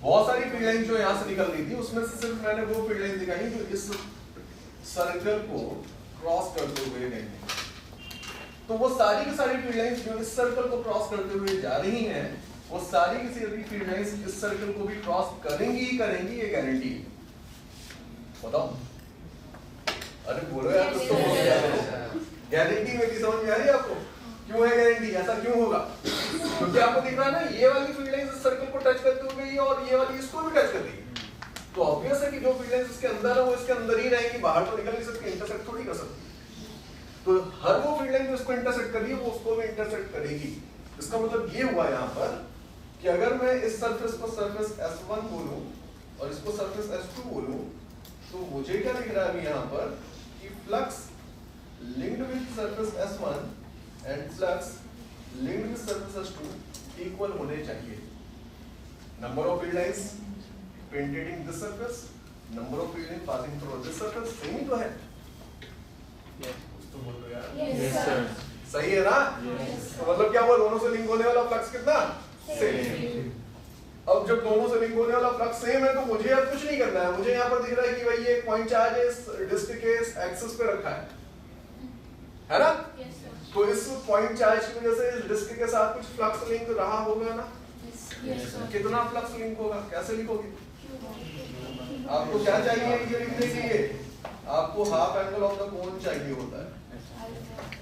बहुत सारी फील्ड लाइन जो यहां से निकल रही थी, उसमें से सिर्फ मैंने वो फील्ड लाइन दिखाई जो इस सर्कल को क्रॉस करते हुए गई हैं। तो वो सारी की सारी फील्ड लाइंस जो इस सर्कल को क्रॉस करते हुए जा रही हैं, वो सारी की सारी फील्ड लाइंस इस सर्कल को भी क्रॉस करेंगी ही करेंगी, ये गारंटी है। बताओ, अरे बोलो यार, कुछ तो बोलो यार। गारंटी में की समझ में आ रही है आपको? क्यों है गारंटी? ऐसा क्यों होगा? क्योंकि आपको दिख रहा है ना, ये वाली फील्ड लाइंस इस सर्कल को टच करते हुए गई और ये वाली इसको भी टच कर रही है। तो ऑब्वियस है कि जो फील्ड लाइंस इसके अंदर है वो इसके अंदर ही रहेगी, बाहर तो निकल नहीं सकती, इंटरसेक्ट थोड़ी कर सकती। तो हर वो फील्ड लाइन जो इसको इंटरसेक्ट कर रही है वो उसको भी इंटरसेक्ट करेगी। इसका मतलब ये हुआ यहाँ पर कि अगर मैं इस सरफेस को सरफेस S1 बोलूं और इसको सरफेस S2 बोलूं, तो मुझे क्या दिख रहा है अभी यहाँ पर कि flux linked with surface S1 and flux linked with surface S2 equal होने चाहिए। Number of field lines penetrating this surface, number of field lines passing through this surface, same ही तो है। तो बोल दो यार, Yes, sir. सही है ना? तो मतलब क्या हुआ, दोनों से लिंक होने वाला फ्लक्स कितना? सेम। अब जब दोनों से लिंक होने वाला फ्लक्स सेम है तो मुझे अब कुछ नहीं करना है। मुझे यहाँ पर दिख रहा है कि भाई ये पॉइंट चार्ज है इस डिस्क के इस एक्सिस पे रखा है ना? Yes, sir. तो इस पॉइंट चार्ज की वजह से इस डिस्क के साथ कुछ फ्लक्स लिंक रहा होगा ना? Yes, sir. कितना फ्लक्स लिंक होगा? कैसे लिखोगे? आपको क्या चाहिए ये लिखने के लिए? आपको हाफ एंगल ऑफ द कोन चाहिए होता है,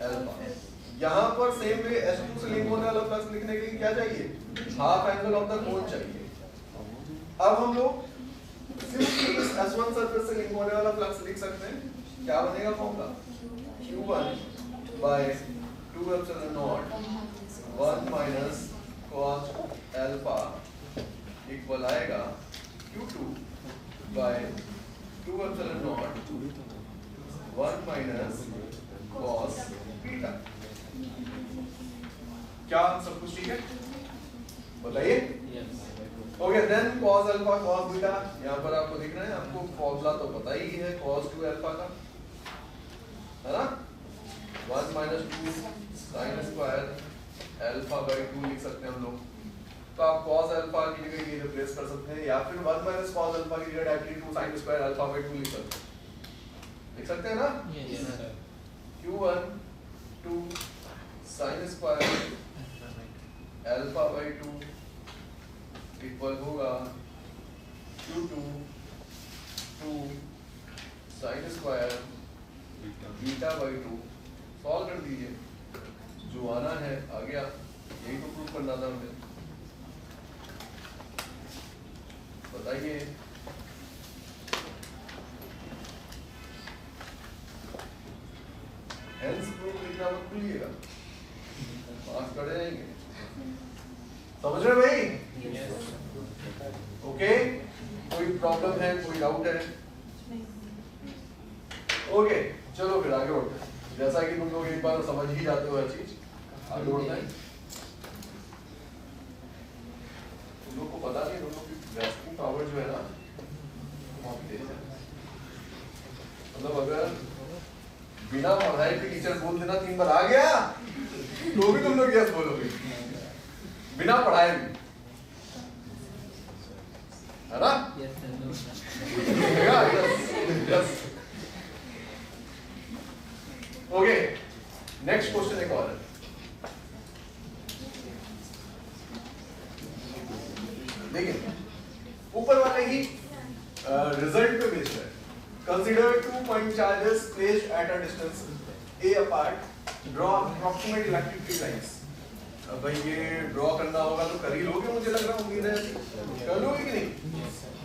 अल्फा। यहाँ पर सेम वे S2 से लिंक होने वाला फ्लक्स लिखने के लिए क्या चाहिए? हाफ एंगल ऑफ द कोन चाहिए। अब हम लोग सिर्फ इस S1 सरफेस से लिंक होने वाला फ्लक्स लिख सकते हैं। क्या बनेगा formula? Q1 by 2 epsilon naught 1 minus cos alpha equal आएगा Q2 by 2 epsilon naught 1 minus cos beta। क्या सब कुछ ठीक है? बताइए। Okay, then cos alpha cos beta यहाँ पर आपको दिख रहा है, आपको फॉर्मूला तो पता ही है cos 2 अल्फा का, है ना? 1 minus 2 sin square alpha by 2 लिख सकते हैं हम लोग। तो आप cos अल्फा की जगह ये रिप्लेस कर सकते हैं, या फिर 1 minus cos अल्फा की जगह directly 2 sin square alpha by 2 लिख सकते हैं ना? Q1 2 sin square alpha by 2 equal होगा Q2 2 sin square beta by 2। Solve कर दीजिए, जो आना है आ गया। यही तो प्रूफ करना था हमें। बताइए। हेंस प्रूफ लिखना मत भूलिएगा, मार्क्स कट जाएंगे। समझ रहे भाई? ओके, कोई प्रॉब्लम है, कोई डाउट है? ओके, चलो फिर आगे बढ़ते हैं। जैसा कि तुम लोग एक बार समझ ही जाते हो हर चीज, आगे बढ़ते हैं। तुम लोग को पता नहीं, तुम लोग की ग्रास्पिंग पावर जो है ना बहुत तेज है। मतलब अगर बिना पढ़ाई के टीचर बोल देना 3 बार आ गया तो भी तुम लोग यस बोलोगे, बिना पढ़ाए भी, है ना? यस। ओके, नेक्स्ट क्वेश्चन एक और है। देखिए ऊपर वाले ही रिजल्ट पे बेस्ड है। Consider 2 point charges placed at a distance a apart, draw approximate electric field lines। अब भाई ये ड्रॉ करना होगा तो कर ही लोगे, मुझे लग रहा है, उम्मीद है कर लोगे कि नहीं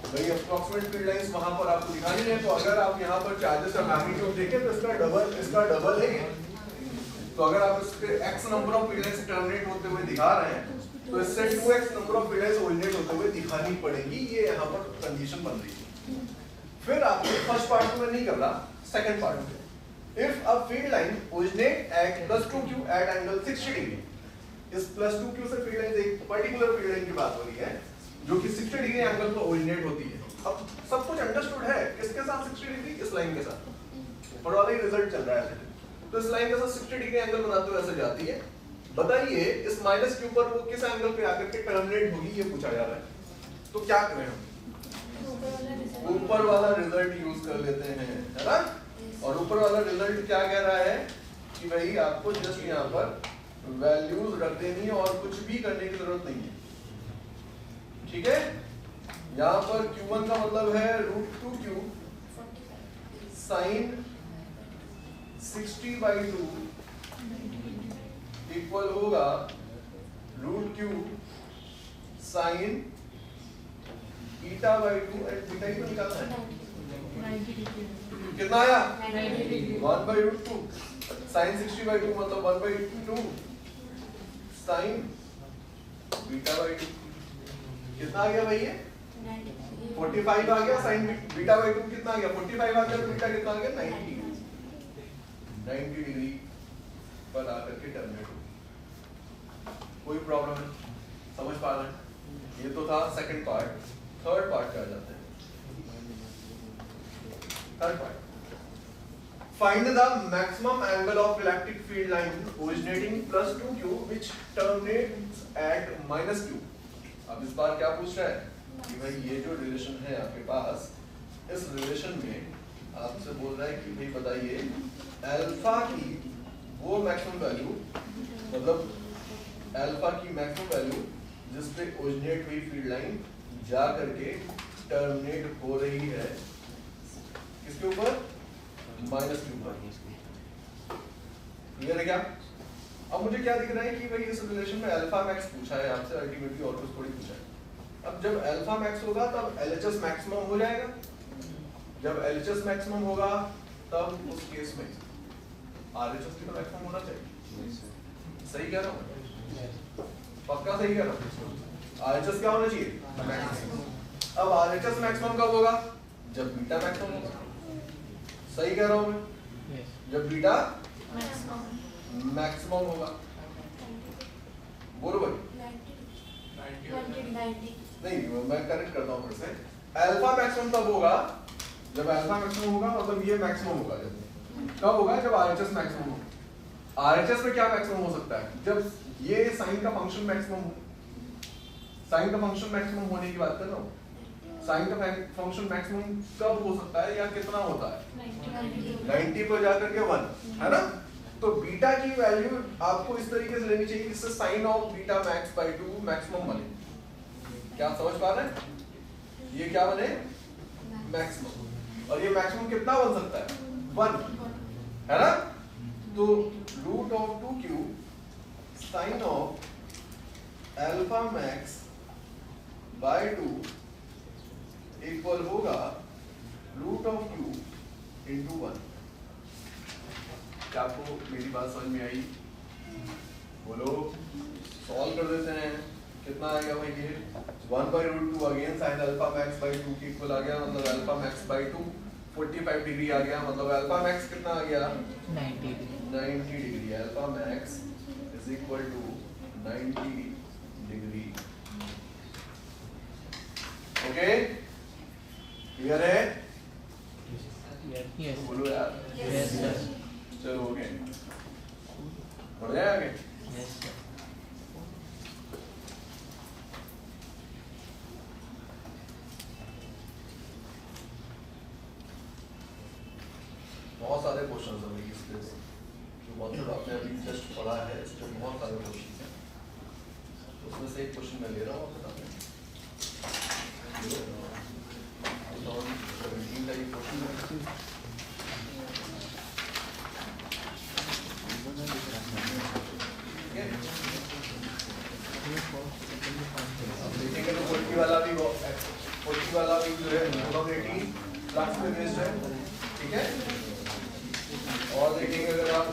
भाई। अप्रॉक्सीमेट फील्ड लाइंस वहां पर आपको दिखानी है, तो अगर आप यहाँ पर चार्जेस का मैग्नीट्यूड देखें तो इसका डबल है। तो अगर आप इसके x number of field lines terminate होते हुए दिखा रहे हैं तो इससे 2x number of field lines originate होते हुए दिखानी पड़ेगी। ये यहाँ पर कंडीशन बन रही है। फिर आपको फर्स्ट पार्ट में नहीं कर रहा, सेकंड पार्ट में। If a field line originate at +2q at angle 60 degree, इस +2q से फील्ड लाइन एक पर्टिकुलर फील्ड लाइन की बात हो रही है जो कि 60 डिग्री एंगल पर ओरिजिनेट होती है। अब सब कुछ अंडरस्टूड है, किसके साथ 60 डिग्री, इस लाइन के साथ। और वाला ही रिजल्ट चल रहा है, तो इस लाइन के साथ 60 डिग्री एंगल बनाते हुए ऐसे जाती है। बताइए इस -q पर वो किस एंगल पे आकर के टर्मिनेट होगी, ये पूछा जा रहा है। तो क्या करें हम? ऊपर वाला रिजल्ट यूज कर लेते हैं, है ना। और ऊपर वाला रिजल्ट क्या कह रहा है कि भाई आपको जस्ट यहाँ पर वैल्यूज रख देनी है और कुछ भी करने की जरूरत नहीं है, ठीक है। यहाँ पर q1 का मतलब है √2q sin 60/2 इक्वल होगा √q sin β/2। बीटा ही तो निकालना है, कितना आया 1/√2 sin 60/2 मतलब 1/2 sin β/2। कितना आ गया भाई ये 45 आ गया। sin β/2 कितना आ गया 45 आ गया, तो बीटा कितना आ गया 90 डिग्री पर आकर के टर्मिनेट हो। कोई प्रॉब्लम है, समझ पा रहे हैं। ये तो था सेकंड पार्ट। थर्ड पार्ट पे आ जाते हैं। Third part, find the maximum angle of electric field line originating +2q which terminates at -q। अब इस बार क्या पूछ रहा है कि भाई ये जो रिलेशन है आपके पास, इस रिलेशन में आपसे बोल रहा है कि भाई बताइए अल्फा की वो मैक्सिमम वैल्यू, मतलब अल्फा की मैक्सिमम वैल्यू जिस पे ओरिजिनेट हुई फील्ड लाइन जा करके टर्मिनेट हो रही है किसके ऊपर, -q पर। क्लियर है क्या? अब मुझे क्या दिख रहा है कि भाई इस रिलेशन में अल्फा मैक्स पूछा है आपसे, अल्टीमेटली और कुछ थोड़ी पूछा है। अब जब अल्फा मैक्स होगा तब एलएचएस मैक्सिमम हो जाएगा। जब एलएचएस मैक्सिमम होगा तब उस केस में आरएचएस भी तो मैक्सिमम होना चाहिए। सही कह रहा हूँ, पक्का सही कह रहा हूँ। आरएचएस क्या होना चाहिए, अब आरएचएस मैक्सिमम कब होगा, जब बीटा मैक्सिमम होगा। सही कह रहा हूँ मैं, जब बीटा मैक्सिमम होगा। बोलो भाई 90 नहीं, मैं करेक्ट करता हूँ फिर से। अल्फा मैक्सिमम तब होगा जब अल्फा मैक्सिमम होगा, मतलब ये मैक्सिमम होगा जब, कब होगा, जब आरएचएस मैक्सिमम होगा। आरएचएस में क्या मैक्सिमम हो सकता है, जब ये साइन का फंक्शन मैक्सिमम हो। साइन का फंक्शन मैक्सिमम होने की बात कर रहा हूँ। साइन का फंक्शन मैक्सिमम कब हो सकता है या कितना होता है, 90 पर जाकर के 1, है ना। तो बीटा की वैल्यू आपको इस तरीके से लेनी चाहिए जिससे sine of beta max by 2 maximum बने। क्या समझ पा रहे हैं, ये क्या बने मैक्सिमम। और ये मैक्सिमम कितना बन सकता है 1, है ना। तो √2q sine of alpha max by 2 equal होगा √q into 1। क्या आपको मेरी बात समझ में आई? बोलो, सॉल्व कर देते हैं। कितना आएगा भाई ये 1/√2 again sine alpha max by 2 के इक्वल आ गया, मतलब अल्फा मैक्स बाय 2 45 डिग्री आ गया, मतलब अल्फा मैक्स कितना आ गया 90 degree. Alpha max is equal to 90 degree. Okay, clear है? Yes. बोलो यार। Yes, sir. चलो हो गए, बढ़ जाए आगे। Yes, sir. बहुत सारे क्वेश्चन हैं भाई इस पे जो कॉन्सेप्ट आपने अभी जस्ट पढ़ा है, इस पे बहुत सारे क्वेश्चन हैं। उसमें से एक क्वेश्चन मैं ले रहा हूँ आपके सामने। 2017 का ये क्वेश्चन है। देखेंगे तो पोल्ट्री वाला भी जो है 18 फ्लक्स पे बेस्ड है, ठीक है। और देखेंगे अगर आप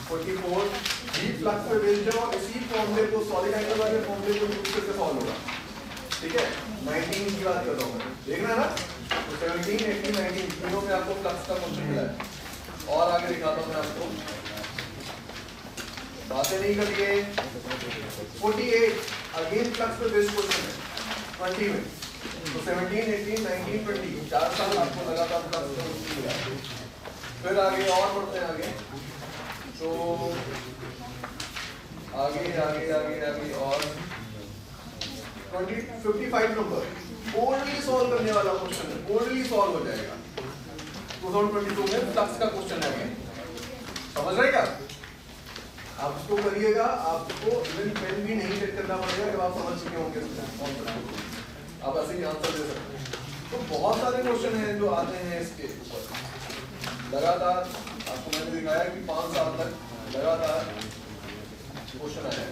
44 भी फ्लक्स पे बेस्ड है और इसी फॉर्मूले को सॉलिड एंगल वाले फॉर्मूले को यूज करके सॉल्व होगा, ठीक है। 19 की बात कर रहा हूँ, देखना है ना। तो 17, 18, 19 तीनों में आपको फ्लक्स का क्वेश्चन मिला है। और आगे दिखाता हूँ मैं आपको, बातें नहीं करिए। 48 अगेन फ्लक्स पे बेस्ड क्वेश्चन है 20 में। तो 17, 18, 19, 20 4 साल आपको लगातार फ्लक्स का क्वेश्चन मिला है। फिर आगे और बढ़ते हैं आगे, तो आगे आगे आगे आगे और 55 नंबर बोल्डली सॉल्व करने वाला क्वेश्चन है, बोल्डली सॉल्व हो जाएगा 2022 में फ्लक्स का क्वेश्चन है। समझ रहे क्या आप? उसको करिएगा, आपको इवन पेन भी नहीं चेक करना पड़ेगा जब आप समझ चुके होंगे, आप ऐसे ही आंसर दे सकते हैं। तो बहुत सारे क्वेश्चन हैं जो आते हैं इसके ऊपर लगातार। आपको मैंने दिखाया कि 5 साल तक लगातार क्वेश्चन आया है।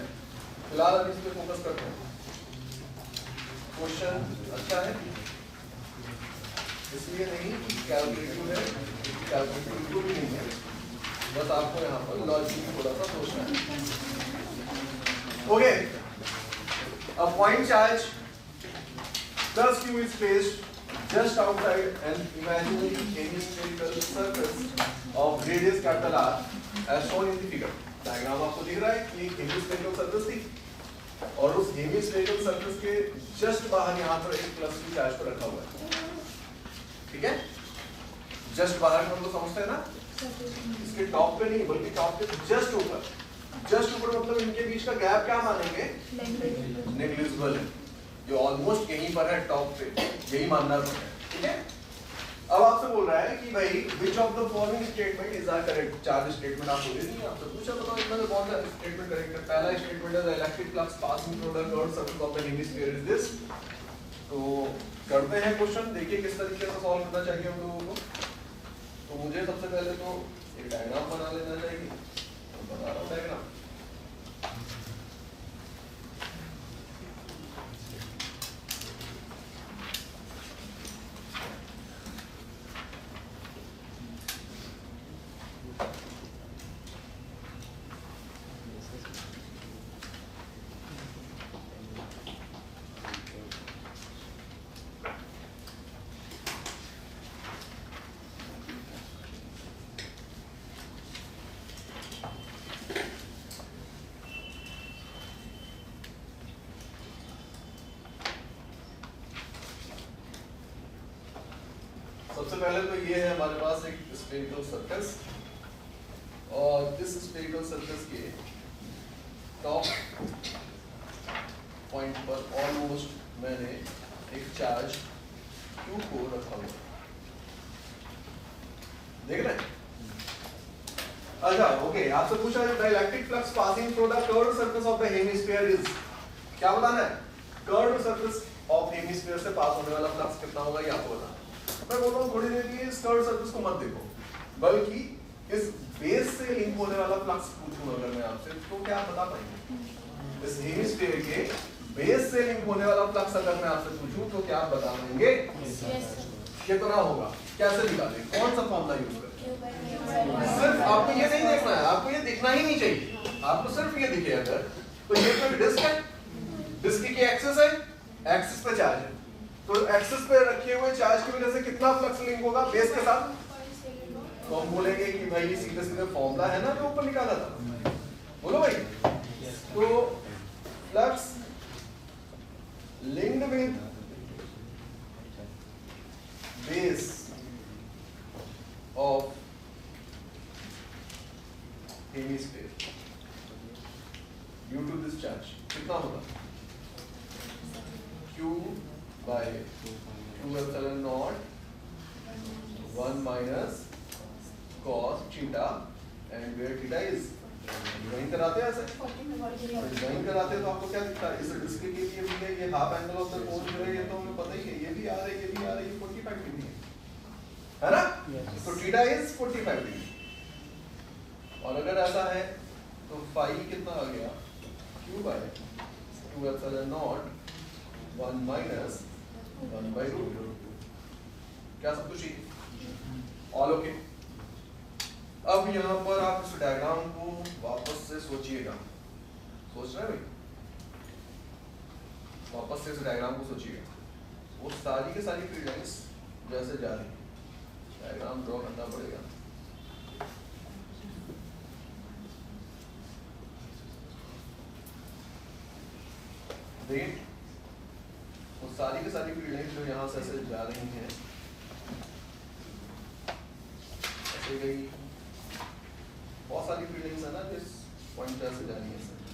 फिलहाल अभी इस पे फोकस करते हैं। क्वेश्चन अच्छा है इसलिए नहीं कि कैलकुलेटिव है, कैलकुलेटिव भी नहीं है, बस आपको यहाँ पर लॉजिक थोड़ा सा सोचना है। Okay, a point charge plus q is placed just outside an imaginary hemispherical surface of radius capital R as shown in the figure. Diagram आपको दिख रहा है कि एक हेमिस्फेरिकल सरफेस थी और उस हेमिस्फेरिकल सरफेस के जस्ट बाहर यहाँ पर एक प्लस q चार्ज पर रखा हुआ है, ठीक है। जस्ट बाहर हम लोग समझते हैं ना, इसके टॉप पे नहीं बल्कि टॉप के जस्ट ऊपर। जस्ट ऊपर मतलब इनके बीच का गैप क्या मानेंगे? नेग्लिजिबल है, जो ऑलमोस्ट यहीं पर है टॉप पे, यही मानना है, ठीक है। अब आपसे बोल रहा है कि भाई which of the following statement is correct? चार स्टेटमेंट आपको दे दिए, आपसे पूछा बताओ इनमें से कौन सा स्टेटमेंट करेक्ट है। पहला स्टेटमेंट है the electric flux passing through the curved surface of the hemisphere is this। तो करते हैं क्वेश्चन, देखिए किस तरीके से सॉल्व करना चाहिए हम लोगों को। तो मुझे सबसे पहले तो एक डायग्राम बना लेना चाहिए, तो बता रहा हूँ डायग्राम। सबसे पहले तो ये है हमारे पास एक स्फेरिकल सरफेस और इस स्फेरिकल सरफेस के टॉप पॉइंट पर ऑलमोस्ट मैंने एक चार्ज Q को रखा हुआ, देख रहे हैं। अच्छा ओके, आपसे पूछा है the electric flux passing through the curved surface of the hemisphere is, क्या बताना है? कर्व्ड सरफेस ऑफ हेमिस्फीयर से पास होने वाला फ्लक्स कितना होगा ये आपको बताना। मैं बोल रहा हूँ थोड़ी देर के लिए इस कर्व्ड सरफेस को मत देखो, बल्कि इस बेस से लिंक होने वाला फ्लक्स पूछूं अगर मैं आपसे, तो क्या आप बता पाएंगे? इस हेमिस्फीयर के बेस से लिंक होने वाला फ्लक्स अगर मैं आपसे पूछूं तो क्या आप बता पाएंगे? कितना होगा? कैसे निकालें? कौन सा फॉर्मूला यूज करें? सिर्फ आपको ये नहीं देखना है, आपको ये दिखना ही नहीं चाहिए, आपको सिर्फ ये दिखे अगर तो ये कोई डिस्क है, डिस्क की एक्सिस है, एक्सिस पे चार्ज है, तो एक्सिस पे रखे हुए चार्ज की वजह से कितना फ्लक्स लिंक होगा बेस के साथ? तो हम बोलेंगे कि भाई ये सीधे सीधे फॉर्मूला है ना जो ऊपर निकाला था, बोलो भाई। तो flux linked with base of hemisphere due to this charge कितना होगा? Q by 2 epsilon naught 1 minus cos theta and where theta is join कराते हैं ऐसे ज्वाइन कराते हैं तो आपको क्या दिखता है इसके लिए भी है ये हाफ एंगल ऑफ द कोन जो है ये तो हमें पता ही है ये भी आ रहा है ये भी आ रहा है ये 45 डिग्री है ना तो थीटा इज 45 डिग्री और अगर ऐसा है तो फाई कितना आ गया q by 2 epsilon naught 1 minus 1 by root क्या सब कुछ ऑल ओके अब यहाँ पर आप इस डायग्राम को वापस से सोचिएगा सोच रहे हैं भाई वापस से इस डायग्राम को सोचिएगा वो सारी के सारी फील्ड लाइंस जैसे जा रही डायग्राम ड्रॉ करना पड़ेगा देखिए वो सारी के सारी फील्ड लाइंस जो यहाँ से ऐसे जा रही हैं ऐसे गई बहुत सारी फील्डिंग्स है ना जिस पॉइंट से जानी है सर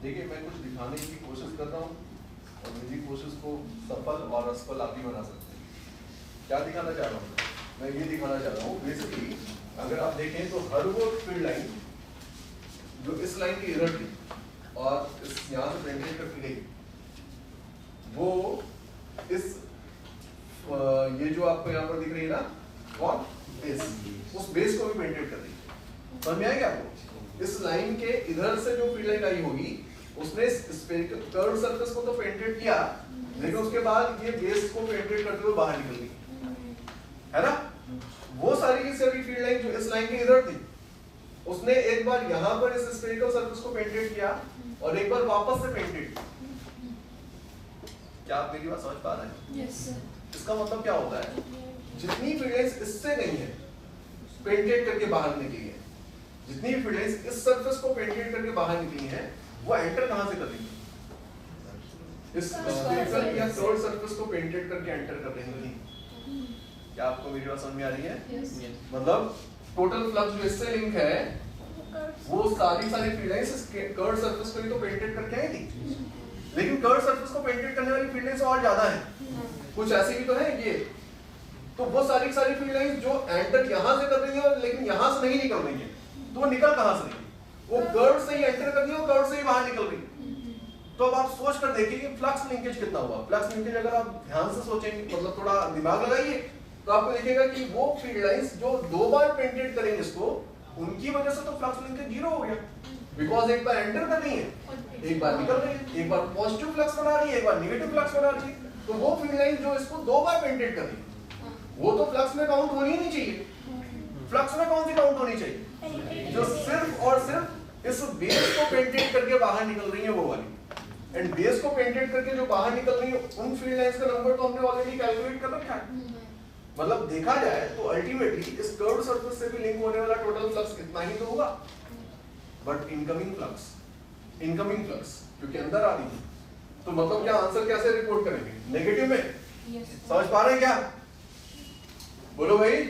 देखिए मैं कुछ दिखाने की कोशिश कर रहा हूँ और मेरी कोशिश को सफल और असफल आप ही बना सकते हैं क्या दिखाना चाह रहा हूँ मैं ये दिखाना चाह रहा हूँ बेसिकली अगर आप देखें तो हर वो फील्ड लाइन जो इस लाइन की इधर थी और इस यहाँ से पेंटेड करके गई वो इस ये जो आपको यहाँ पर दिख रही है ना कौन बेस उस बेस को भी पेंटेड कर दी समझ में आएगा आपको इस लाइन के इधर से जो फील्ड लाइन आई होगी उसने स्फेरिकल कर्व सरफेस को तो पेंटेड किया लेकिन उसके बाद ये बेस को पेंटेड करते हुए बाहर निकल गई है ना वो सारी की सारी फील्ड लाइन जो इस लाइन के इधर थी उसने एक बार यहाँ पर इस स्फेरिकल सरफेस को पेंटेड किया और एक बार वापस से पेंटेड क्या आप मेरी बात समझ पा रहे हैं यस सर इसका मतलब क्या होता है जितनी फील्ड लाइंस इससे नहीं है पेंटेड करके बाहर निकली है जितनी भी फील्ड लाइंस इस सरफेस को पेंटेड करके बाहर निकली हैं वो एंटर कहां से कर रही है इस स्फेरिकल या कर्व सरफेस को पेंटेड करके एंटर कर रही है क्या आपको मेरी बात समझ में आ रही है यस मतलब टोटल फ्लक्स जो इससे लिंक है वो सारी फील्ड लाइंस इस कर्व सरफेस को ही तो पेंटेड करके आई थी लेकिन कर्व सरफेस को पेंटेड करने वाली फील्ड लाइंस और ज्यादा है कुछ ऐसी भी तो है ये तो वो सारी फील्ड लाइंस जो एंटर यहां से कर रही है लेकिन यहां से नहीं निकल रही है तो वो निकल कहां से रही है वो कर्व से ही एंटर कर रही है और कर्व से ही बाहर निकल रही है तो अब आप सोच कर देखिए कि फ्लक्स लिंकेज कितना हुआ फ्लक्स लिंकेज अगर आप ध्यान से सोचेंगे मतलब थोड़ा दिमाग लगाइए तो आपको दिखेगा कि वो फील्ड लाइंस जो दो बार पेंटेड करेंगे इसको उनकी वजह से तो फ्लक्स लिंकेज जीरो हो गया बिकॉज एक बार एंटर कर रही है एक बार निकल रही है एक बार पॉजिटिव फ्लक्स बना रही है एक बार नेगेटिव फ्लक्स बना रही है तो वो फील्ड लाइन जो इसको दो बार पेंटेड कर रही है वो तो फ्लक्स में काउंट होनी ही नहीं चाहिए फ्लक्स में कौन सी काउंट होनी चाहिए जो सिर्फ और सिर्फ इस बेस को पेंटेड करके बाहर निकल रही है वो वाली एंड बेस को पेंटेड करके जो बाहर निकल रही है उन फील्ड लाइंस का नंबर तो हमने ऑलरेडी कैलकुलेट कर रखा है मतलब देखा जाए तो अल्टीमेटली इस कर्व सरफेस से भी लिंक होने वाला टोटल फ्लक्स कितना ही तो होगा बट इनकमिंग फ्लक्स क्योंकि अंदर आ रही है तो मतलब क्या आंसर कैसे रिपोर्ट करेंगे नेगेटिव में समझ पा रहे हैं क्या बोलो भाई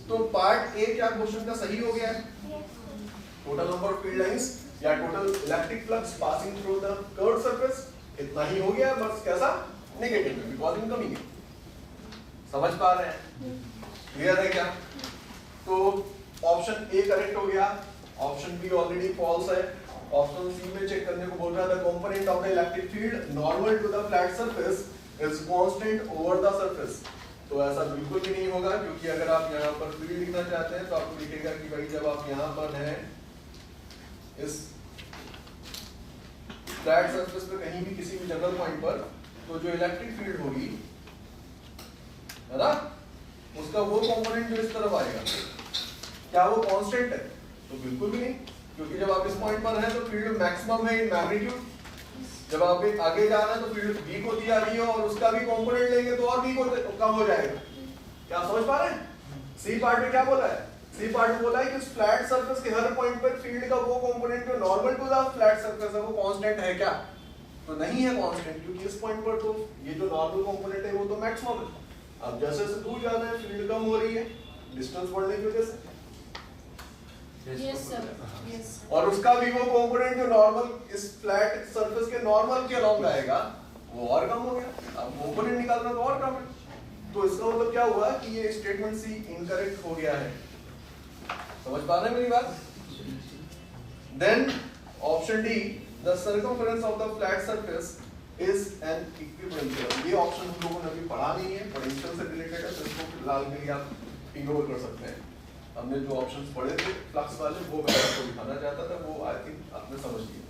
तो पार्ट ए क्या क्वेश्चन का सही हो गया है total number of field lines या total electric flux passing through the curved surface इतना ही हो गया बस कैसा नेगेटिव में बिकॉज़ इनकमिंग समझ पा रहे हैं क्लियर है क्या तो ऑप्शन ए करेक्ट हो गया ऑप्शन बी ऑलरेडी फॉल्स है ऑप्शन सी में चेक करने को बोल रहा था component of the electric field normal to the flat surface is constant over the surface तो ऐसा बिल्कुल भी नहीं होगा क्योंकि अगर आप यहाँ पर फील्ड लिखना चाहते हैं तो आपको दिखेगा कि भाई जब आप यहाँ पर हैं इस फ्लैट सरफेस पे कहीं भी किसी भी जगह पॉइंट पर तो जो इलेक्ट्रिक फील्ड होगी है ना उसका वो कंपोनेंट जो इस तरफ आएगा क्या वो कांस्टेंट है तो बिल्कुल भी नहीं क्योंकि जब आप इस पॉइंट पर हैं तो फील्ड मैक्सिमम है इन मैग्नीट्यूड जब आप आगे जाना है तो फील्ड वीक होती जा रही है और उसका भी कंपोनेंट लेंगे तो और वीक कम हो जाएगा। क्या आप समझ पा रहे हैं? सी पार्ट में क्या बोला है? सी पार्ट में बोला है कि उस फ्लैट सरफेस के हर पॉइंट पर फील्ड का वो कंपोनेंट जो normal to the flat surface है वो कांस्टेंट है क्या? तो नहीं है कांस्टेंट, क्योंकि इस पॉइंट पर तो ये जो नॉर्मल कंपोनेंट है वो तो मैक्सिमम है। अब जैसे जैसे दूर जा रहे हैं फील्ड कम हो रही है डिस्टेंस बढ़ने की वजह से। Yes sir. Yes. और उसका भी वो कंपोनेंट जो नॉर्मल इस फ्लैट सरफेस के नॉर्मल के अलोंग आएगा वो और कम हो गया। अब कंपोनेंट निकालना तो और कम है। तो इसका मतलब क्या हुआ कि ये स्टेटमेंट सी इनकरेक्ट हो गया है। समझ पा रहे हैं मेरी बात? Then option D, the circumference of the flat surface is an equipotential. ये ऑप्शन हम लोगों ने अभी पढ़ा नहीं है, पोटेंशियल से रिलेटेड है, तो इसको फिलहाल के लिए आप इग्नोर कर सकते हैं। हमने जो ऑप्शंस पढ़े थे फ्लक्स वाले वो मैं आपको दिखाना चाहता था, वो आई थिंक आपने समझ लिया।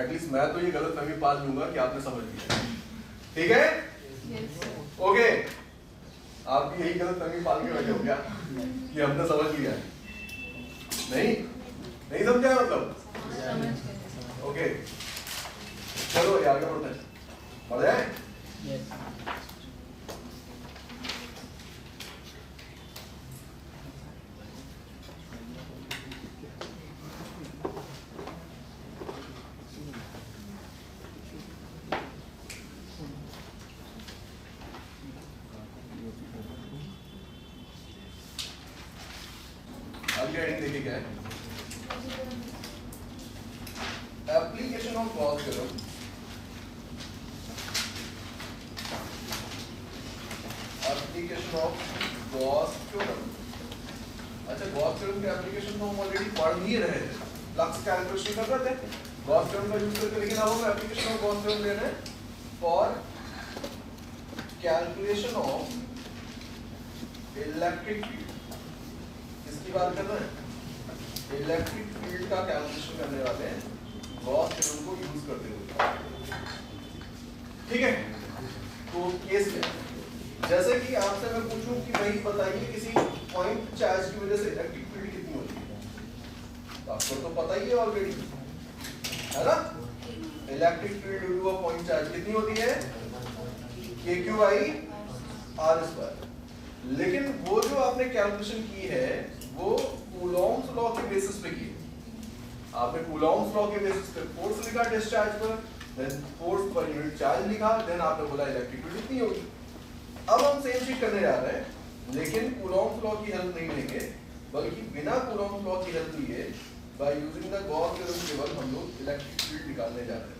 एटलीस्ट मैं तो ये गलतफहमी पाल लूंगा कि आपने समझ लिया। ठीक है? Yes sir. ओके, आप भी यही गलतफहमी पाल के बैठे हो क्या कि हमने समझ लिया? नहीं समझा है मतलब? समझ गए। ओके, चलो ये आगे बढ़ते हैं। बढ़ जाए? आगे हेडिंग देखिए क्या है? Application of Gauss theorem. Application of Gauss theorem. अच्छा, गॉस थ्योरम के एप्लीकेशन तो हम ऑलरेडी पढ़ ही रहे थे, फ्लक्स कैलकुलेशन कर रहे थे गॉस थ्योरम का यूज करके। लेकिन अब हम एप्लीकेशन ऑफ गॉस थ्योरम ले रहे हैं for calculation of electric field. किसकी बात कर रहे हैं? इलेक्ट्रिक फील्ड का कैलकुलेशन करने वाले हैं गॉस थ्योरम को यूज करते हुए। ठीक है? तो केस क्या है? जैसे कि आपसे मैं पूछूं कि भाई बताइए किसी पॉइंट चार्ज की वजह से इलेक्ट्रिक फील्ड कितनी होती है, तो आपको तो पता ही है ऑलरेडी, है ना? Electric field due to a point charge कितनी होती है? KQ/R²। लेकिन वो जो आपने कैलकुलेशन की है वो कूलॉम्स लॉ के बेसिस पे की है। आपने कूलॉम्स लॉ के बेसिस पे फोर्स लिखा डिस्चार्ज पर, देन फोर्स पर यूनिट चार्ज लिखा, देन आपने बोला इलेक्ट्रिक फील्ड इतनी होगी। अब हम सेम चीज करने जा रहे हैं, लेकिन कूलॉम्स लॉ की हेल्प नहीं लेंगे, बल्कि बिना कूलॉम्स लॉ की हेल्प लिए by using the Gauss theorem केवल हम लोग इलेक्ट्रिक फील्ड निकालने जा रहे हैं।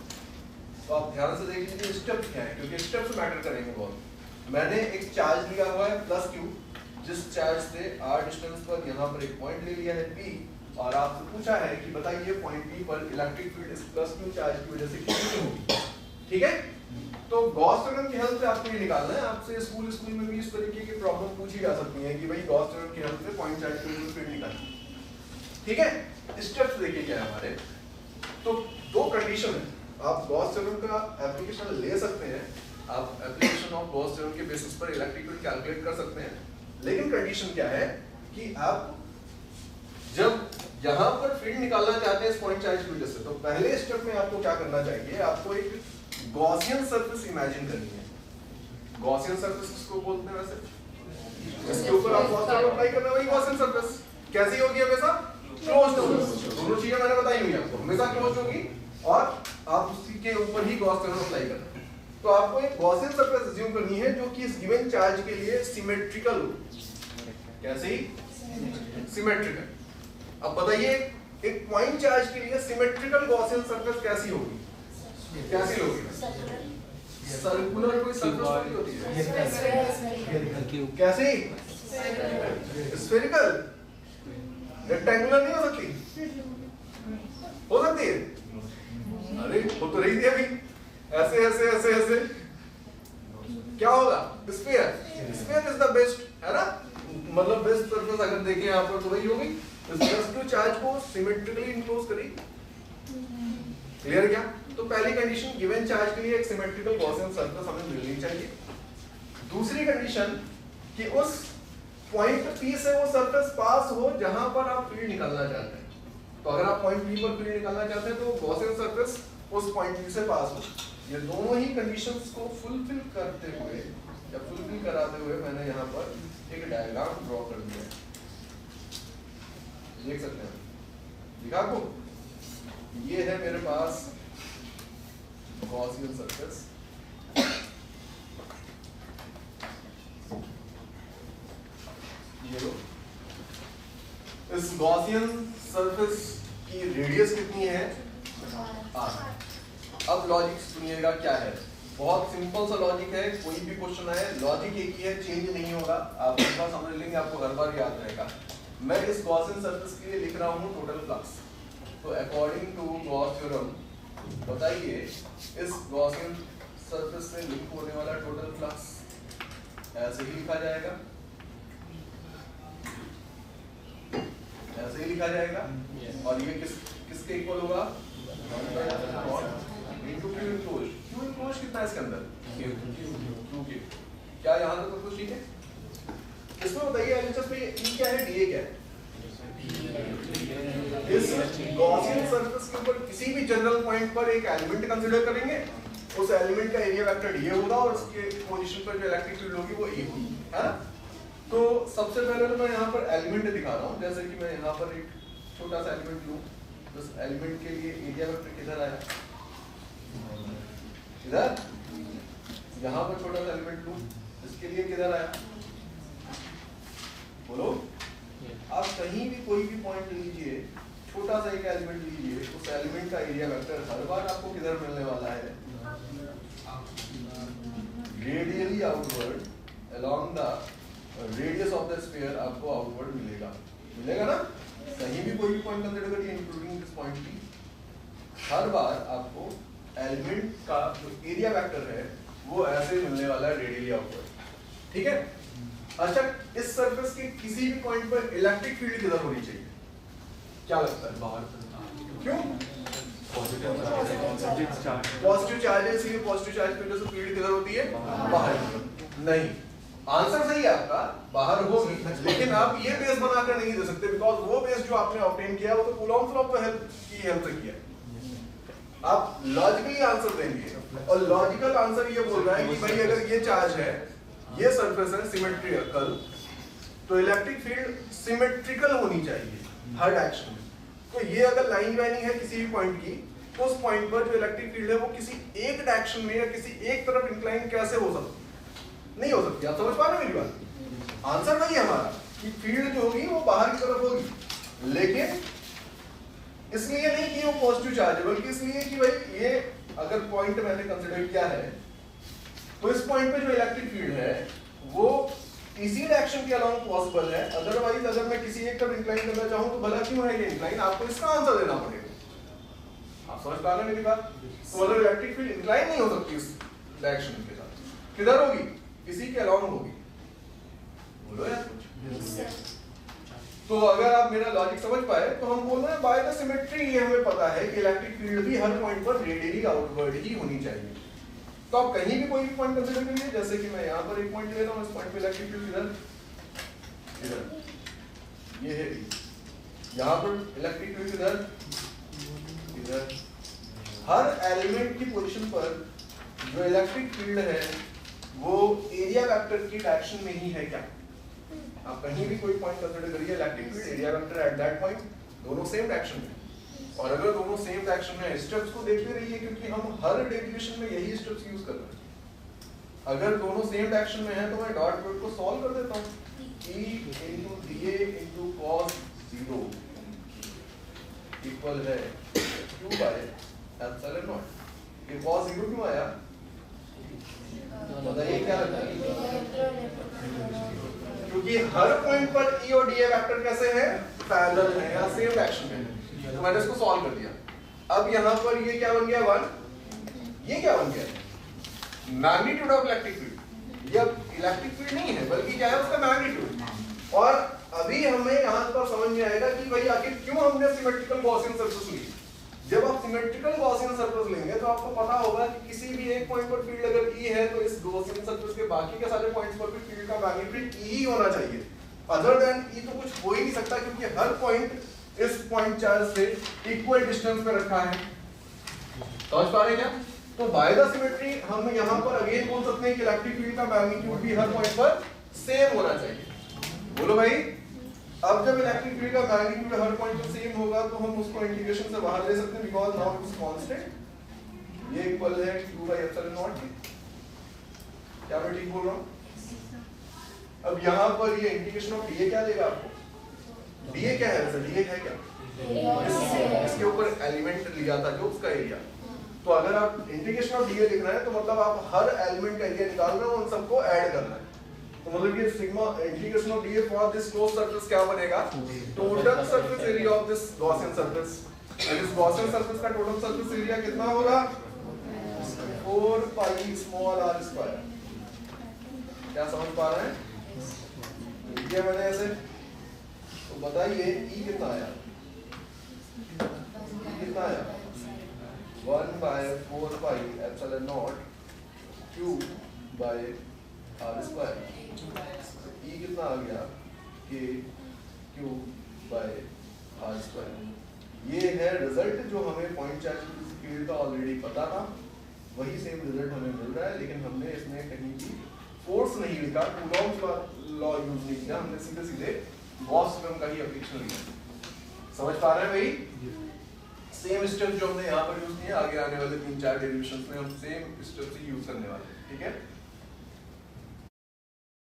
तो आप ध्यान से देख लीजिए स्टेप्स क्या है, क्योंकि स्टेप्स मैटर करेंगे बहुत। मैंने एक चार्ज लिया हुआ है +Q, जिस चार्ज से r डिस्टेंस पर यहाँ पर एक पॉइंट ले लिया है P, और आपसे पूछा है कि बताइए पॉइंट P पर इलेक्ट्रिक फील्ड इस +Q चार्ज की वजह से कितनी होगी। ठीक है? तो गॉस थ्योरम की हेल्प से आपको ये निकालना है। आपसे स्कूल में भी इस तरीके की प्रॉब्लम पूछी जा सकती है कि भाई गॉस थ्योरम की हेल्प से पॉइंट चार्ज की वजह से फील्ड निकालना। ठीक है? स्टेप्स देखिए क्या है हमारे। तो दो कंडीशन है, आप गॉस थ्योरम का एप्लीकेशन ले सकते हैं, आप एप्लीकेशन ऑफ गॉस थ्योरम के बेसिस पर इलेक्ट्रिक फील्ड कैलकुलेट कर सकते हैं। लेकिन कंडीशन क्या है कि आप जब यहां पर फील्ड निकालना चाहते हैं इस पॉइंट चार्ज की वजह से, तो पहले स्टेप में आपको क्या करना चाहिए? आपको एक गॉसियन सरफेस इमेजिन करनी है। गॉसियन सरफेस किसको बोलते हैं वैसे? इसके ऊपर आप गॉस थ्योरम अप्लाई करना है, वही गॉसियन सरफेस। कैसी होगी हमेशा? क्लोज्ड होगी। दोनों चीजें मैंने बताई हुई आपको, हमेशा क्लोज्ड होगी और आप उसी के ऊपर ही गॉस थ्योरम अप्लाई करना है। तो आपको एक गॉसियन सरफेस अज्यूम करनी है जो कि इस गिवन चार्ज के लिए सिमेट्रिकल हो। कैसे? सिमेट्रिकल। अब बताइए एक पॉइंट चार्ज के लिए सिमेट्रिकल गॉसियन सरफेस कैसी होगी? कैसी होगी? सर्कुलर कोई सरफेस नहीं होती है। कैसी? स्फेरिकल। रेक्टेंगुलर नहीं हो सकती? हो सकती है? अरे हो तो रही थी अभी, ऐसे ऐसे ऐसे ऐसे। क्या होगा? Sphere. Sphere is the best, है ना? मतलब बेस्ट सरफेस अगर देखें यहाँ पर तो वही होगी। इस +Q चार्ज को सिमेट्रिकली इनक्लोज करी। क्लियर क्या? तो पहली कंडीशन गिवन चार्ज के लिए एक सिमेट्रिकल गॉसियन सरफेस हमें मिलनी चाहिए। दूसरी कंडीशन कि उस पॉइंट P से वो सरफेस पास हो जहां पर आप फील्ड निकालना चाहते हैं। तो अगर आप पॉइंट P पर फील्ड निकालना चाहते हैं तो गॉसियन सरफेस उस पॉइंट पी से पास हो। ये दोनों ही कंडीशंस को फुलफिल करते हुए या फुलफिल कराते हुए मैंने यहाँ पर एक डायग्राम ड्रॉ कर दिया है, देख सकते हैं, दिखा आपको? ये है मेरे पास गॉसियन सरफेस, ये लो। इस गॉसियन सरफेस की रेडियस कितनी है? 8। अब लॉजिक सुनिएगा क्या है, बहुत सिंपल सा लॉजिक है, कोई भी क्वेश्चन आए लॉजिक एक ही है, चेंज नहीं होगा, आप एक बार समझ लेंगे, आपको हर बार याद रहेगा। मैं इस गॉसियन सरफेस के लिए लिख रहा हूँ टोटल फ्लक्स। तो अकॉर्डिंग टू गॉस थ्योरम बताइए इस गॉसियन सरफेस से लिंक होने वाला टोटल फ्लक्स ऐसे ही लिखा जाएगा, ऐसे ही लिखा जाएगा। और ये किसके इक्वल होगा? Into Q enclose. Q enclose कितना है इसके अंदर? क्यू के। क्या यहाँ तक कुछ ठीक है? इसमें बताइए एलएचएस में ई क्या है, डीए क्या है? इस गॉसियन सरफेस के ऊपर किसी भी जनरल पॉइंट पर एक एलिमेंट कंसीडर करेंगे, उस एलिमेंट का एरिया वेक्टर डीए होगा और उसके पोजीशन पर जो इलेक्ट्रिक फील्ड होगी वो ए होगी, है ना? तो सबसे पहले तो मैं यहाँ पर एलिमेंट दिखा रहा हूँ, जैसे कि मैं यहाँ पर एक छोटा सा एलिमेंट लूँ, उस एलिमेंट के लिए एरिया वेक्टर किधर आया? इधर। यहाँ पर छोटा सा एलिमेंट लूँ, इसके लिए किधर आया? बोलो। आप कहीं भी कोई भी पॉइंट लीजिए, छोटा सा एक एलिमेंट लीजिए, उस एलिमेंट का एरिया वेक्टर हर बार आपको किधर मिलने वाला है? Radially outward along the radius of the sphere आपको आउटवर्ड मिलेगा, मिलेगा ना? कहीं भी कोई भी पॉइंट कंसीडर करिए इंक्लूडिंग दिस पॉइंट भी, हर बार आपको एलिमेंट का जो एरिया वेक्टर है वो ऐसे मिलने वाला है रेडियली आउटवर्ड, ठीक है? अच्छा, इस सरफेस के किसी भी पॉइंट पर इलेक्ट्रिक फील्ड किधर होनी चाहिए? क्या लगता है? बाहर। क्यों? पॉजिटिव चार्ज है, इसलिए पॉजिटिव चार्ज की वजह से फील्ड किधर होती है? बाहर। नहीं, आंसर सही है आपका, बाहर होगी, लेकिन आप ये बेस बनाकर नहीं दे सकते, बिकॉज वो बेस जो आपने ऑब्टेन किया वो तो कूलॉम्स लॉ की हेल्प से किया। आप लॉजिकली आंसर देंगे, और लॉजिकल आंसर ये बोल रहा है कि भाई अगर ये चार्ज है, ये सरफेस है सिमेट्रिकल, तो इलेक्ट्रिक फील्ड सिमेट्रिकल होनी चाहिए हर डायरेक्शन में। तो ये अगर लाइन ज्वाइनिंग है किसी भी पॉइंट की, तो उस पॉइंट पर जो इलेक्ट्रिक फील्ड है वो किसी एक डायरेक्शन में या किसी एक तरफ इंक्लाइन कैसे हो सकती? नहीं हो सकती। आप समझ पा रहे हैं मेरी बात? आंसर वही है हमारा कि फील्ड जो होगी वो बाहर की तरफ होगी, लेकिन इसलिए नहीं कि वो पॉजिटिव चार्ज है, बल्कि इसलिए कि भाई ये अगर पॉइंट मैंने कंसीडर किया है, तो इस पॉइंट पे जो इलेक्ट्रिक फील्ड है वो इसी डायरेक्शन के अलोंग पॉसिबल है। अदरवाइज अगर मैं किसी एक तरफ इंक्लाइन करना चाहूं तो भला क्यों है ये इंक्लाइन, आपको इसका आंसर देना पड़ेगा। आप समझ पा रहे हैं मेरी बात? तो अगर इलेक्ट्रिक फील्ड इंक्लाइन नहीं हो सकती इस डायरेक्शन के साथ, किधर होगी? किसी के अलोंग होगी। बोलो यार कुछ। तो अगर आप मेरा लॉजिक समझ पाए तो हम बोल रहे हैं बाय द सिमेट्री ये हमें पता है कि इलेक्ट्रिक फील्ड भी हर पॉइंट पर रेडियली आउटवर्ड ही होनी चाहिए। तो आप कहीं भी कोई भी पॉइंट कंसीडर करिए, जैसे कि मैं यहाँ पर एक पॉइंट ले रहा हूँ, इस पॉइंट पे इलेक्ट्रिक फील्ड इधर इधर ये है, यहाँ पर इलेक्ट्रिक फील्ड इधर इधर। हर एलिमेंट की पोजीशन पर जो इलेक्ट्रिक फील्ड है वो एरिया वेक्टर की डायरेक्शन में ही है क्या? आप कहीं भी कोई पॉइंट कंसीडर करिए, electric field area vector at that point दोनों सेम डायरेक्शन में। और अगर दोनों सेम डायरेक्शन में, स्टेप्स को देखते रहिए क्योंकि हम हर डेरिवेशन में यही स्टेप्स यूज कर रहे हैं। अगर दोनों सेम डायरेक्शन में है तो मैं डॉट प्रोडक्ट को सॉल्व कर देता हूँ। E into dA into cos 0 equal है q by epsilon नॉट। ये cos 0 क्यों आया? बताइए क्या लगता है? क्योंकि हर पॉइंट पर E और dA वेक्टर कैसे हैं? पैरेलल हैं या सेम डायरेक्शन में। तो मैंने इसको सॉल्व कर दिया। अब यहाँ पर ये क्या बन गया? 1। ये क्या बन गया? Magnitude of electric field. ये अब इलेक्ट्रिक फील्ड नहीं है बल्कि क्या है उसका मैग्नीट्यूड। और अभी हमें यहाँ पर समझ में आएगा कि भाई आखिर क्यों हमने सिमेट्रिकल गॉसियन सरफेस ली। जब आप सिमेट्रिकल गॉसियन सरफेस लेंगे तो आपको पता होगा कि किसी भी एक पॉइंट पर फील्ड अगर E है तो इस गॉसियन सरफेस के बाकी के सारे पॉइंट्स पर भी फील्ड का मैग्नीट्यूड E ही होना चाहिए। अदर देन E तो कुछ हो ही नहीं सकता, क्योंकि हर पॉइंट इस पॉइंट चार्ज से इक्वल डिस्टेंस पे रखा है। समझ पा रहे हैं क्या? तो बाय द सिमेट्री हम यहाँ पर अगेन बोल सकते हैं कि इलेक्ट्रिक फील्ड का मैग्नीट्यूड भी हर पॉइंट पर सेम होना चाहिए। बोलो भाई, अब जब इलेक्ट्रिक फील्ड का मैग्नीट्यूड हर पॉइंट पर सेम होगा तो हम उसको इंटीग्रेशन से बाहर ले सकते हैं, because now it is constant. ये इक्वल है q by epsilon naught के। क्या मैं ठीक बोल रहा हूँ? अब यहाँ पर ये इंटीग्रेशन ऑफ dA क्या देगा आपको? dA क्या है? dA है क्या? इसके ऊपर एलिमेंट लिया था जो उसका एरिया। तो अगर आप इंटीग्रेशन ऑफ dA लिखना है तो मतलब आप हर एलिमेंट का एरिया निकाल रहे हो, उन सबको ऐड करना है। तो मतलब ये sigma integration of dA for this closed surface क्या बनेगा? Total surface area of this Gaussian surface. And इस गॉसियन सरफेस का टोटल सरफेस एरिया कितना होगा? 4 pi स्मॉल r स्क्वायर। क्या समझ पा रहे हैं? लिखिए मैंने ऐसे। तो बताइए E कितना आया? E कितना आया? 1 by 4 pi epsilon naught q by r square। E कितना आ गया? k q by r square। ये है रिजल्ट जो हमें पॉइंट चार्ज फील्ड का ऑलरेडी पता था, वही सेम रिजल्ट हमें मिल रहा है, लेकिन हमने इसमें कहीं भी फोर्स नहीं लिखा, कूलॉम्स का लॉ यूज नहीं किया, हमने सीधे सीधे गॉस थ्योरम का ही एप्लीकेशन लिया। समझ पा रहे हैं भाई? सेम स्टेप जो हमने यहाँ पर यूज किया, आगे आने वाले 3-4 डेरिवेशंस में हम सेम स्टेप ही यूज करने वाले हैं। ठीक है?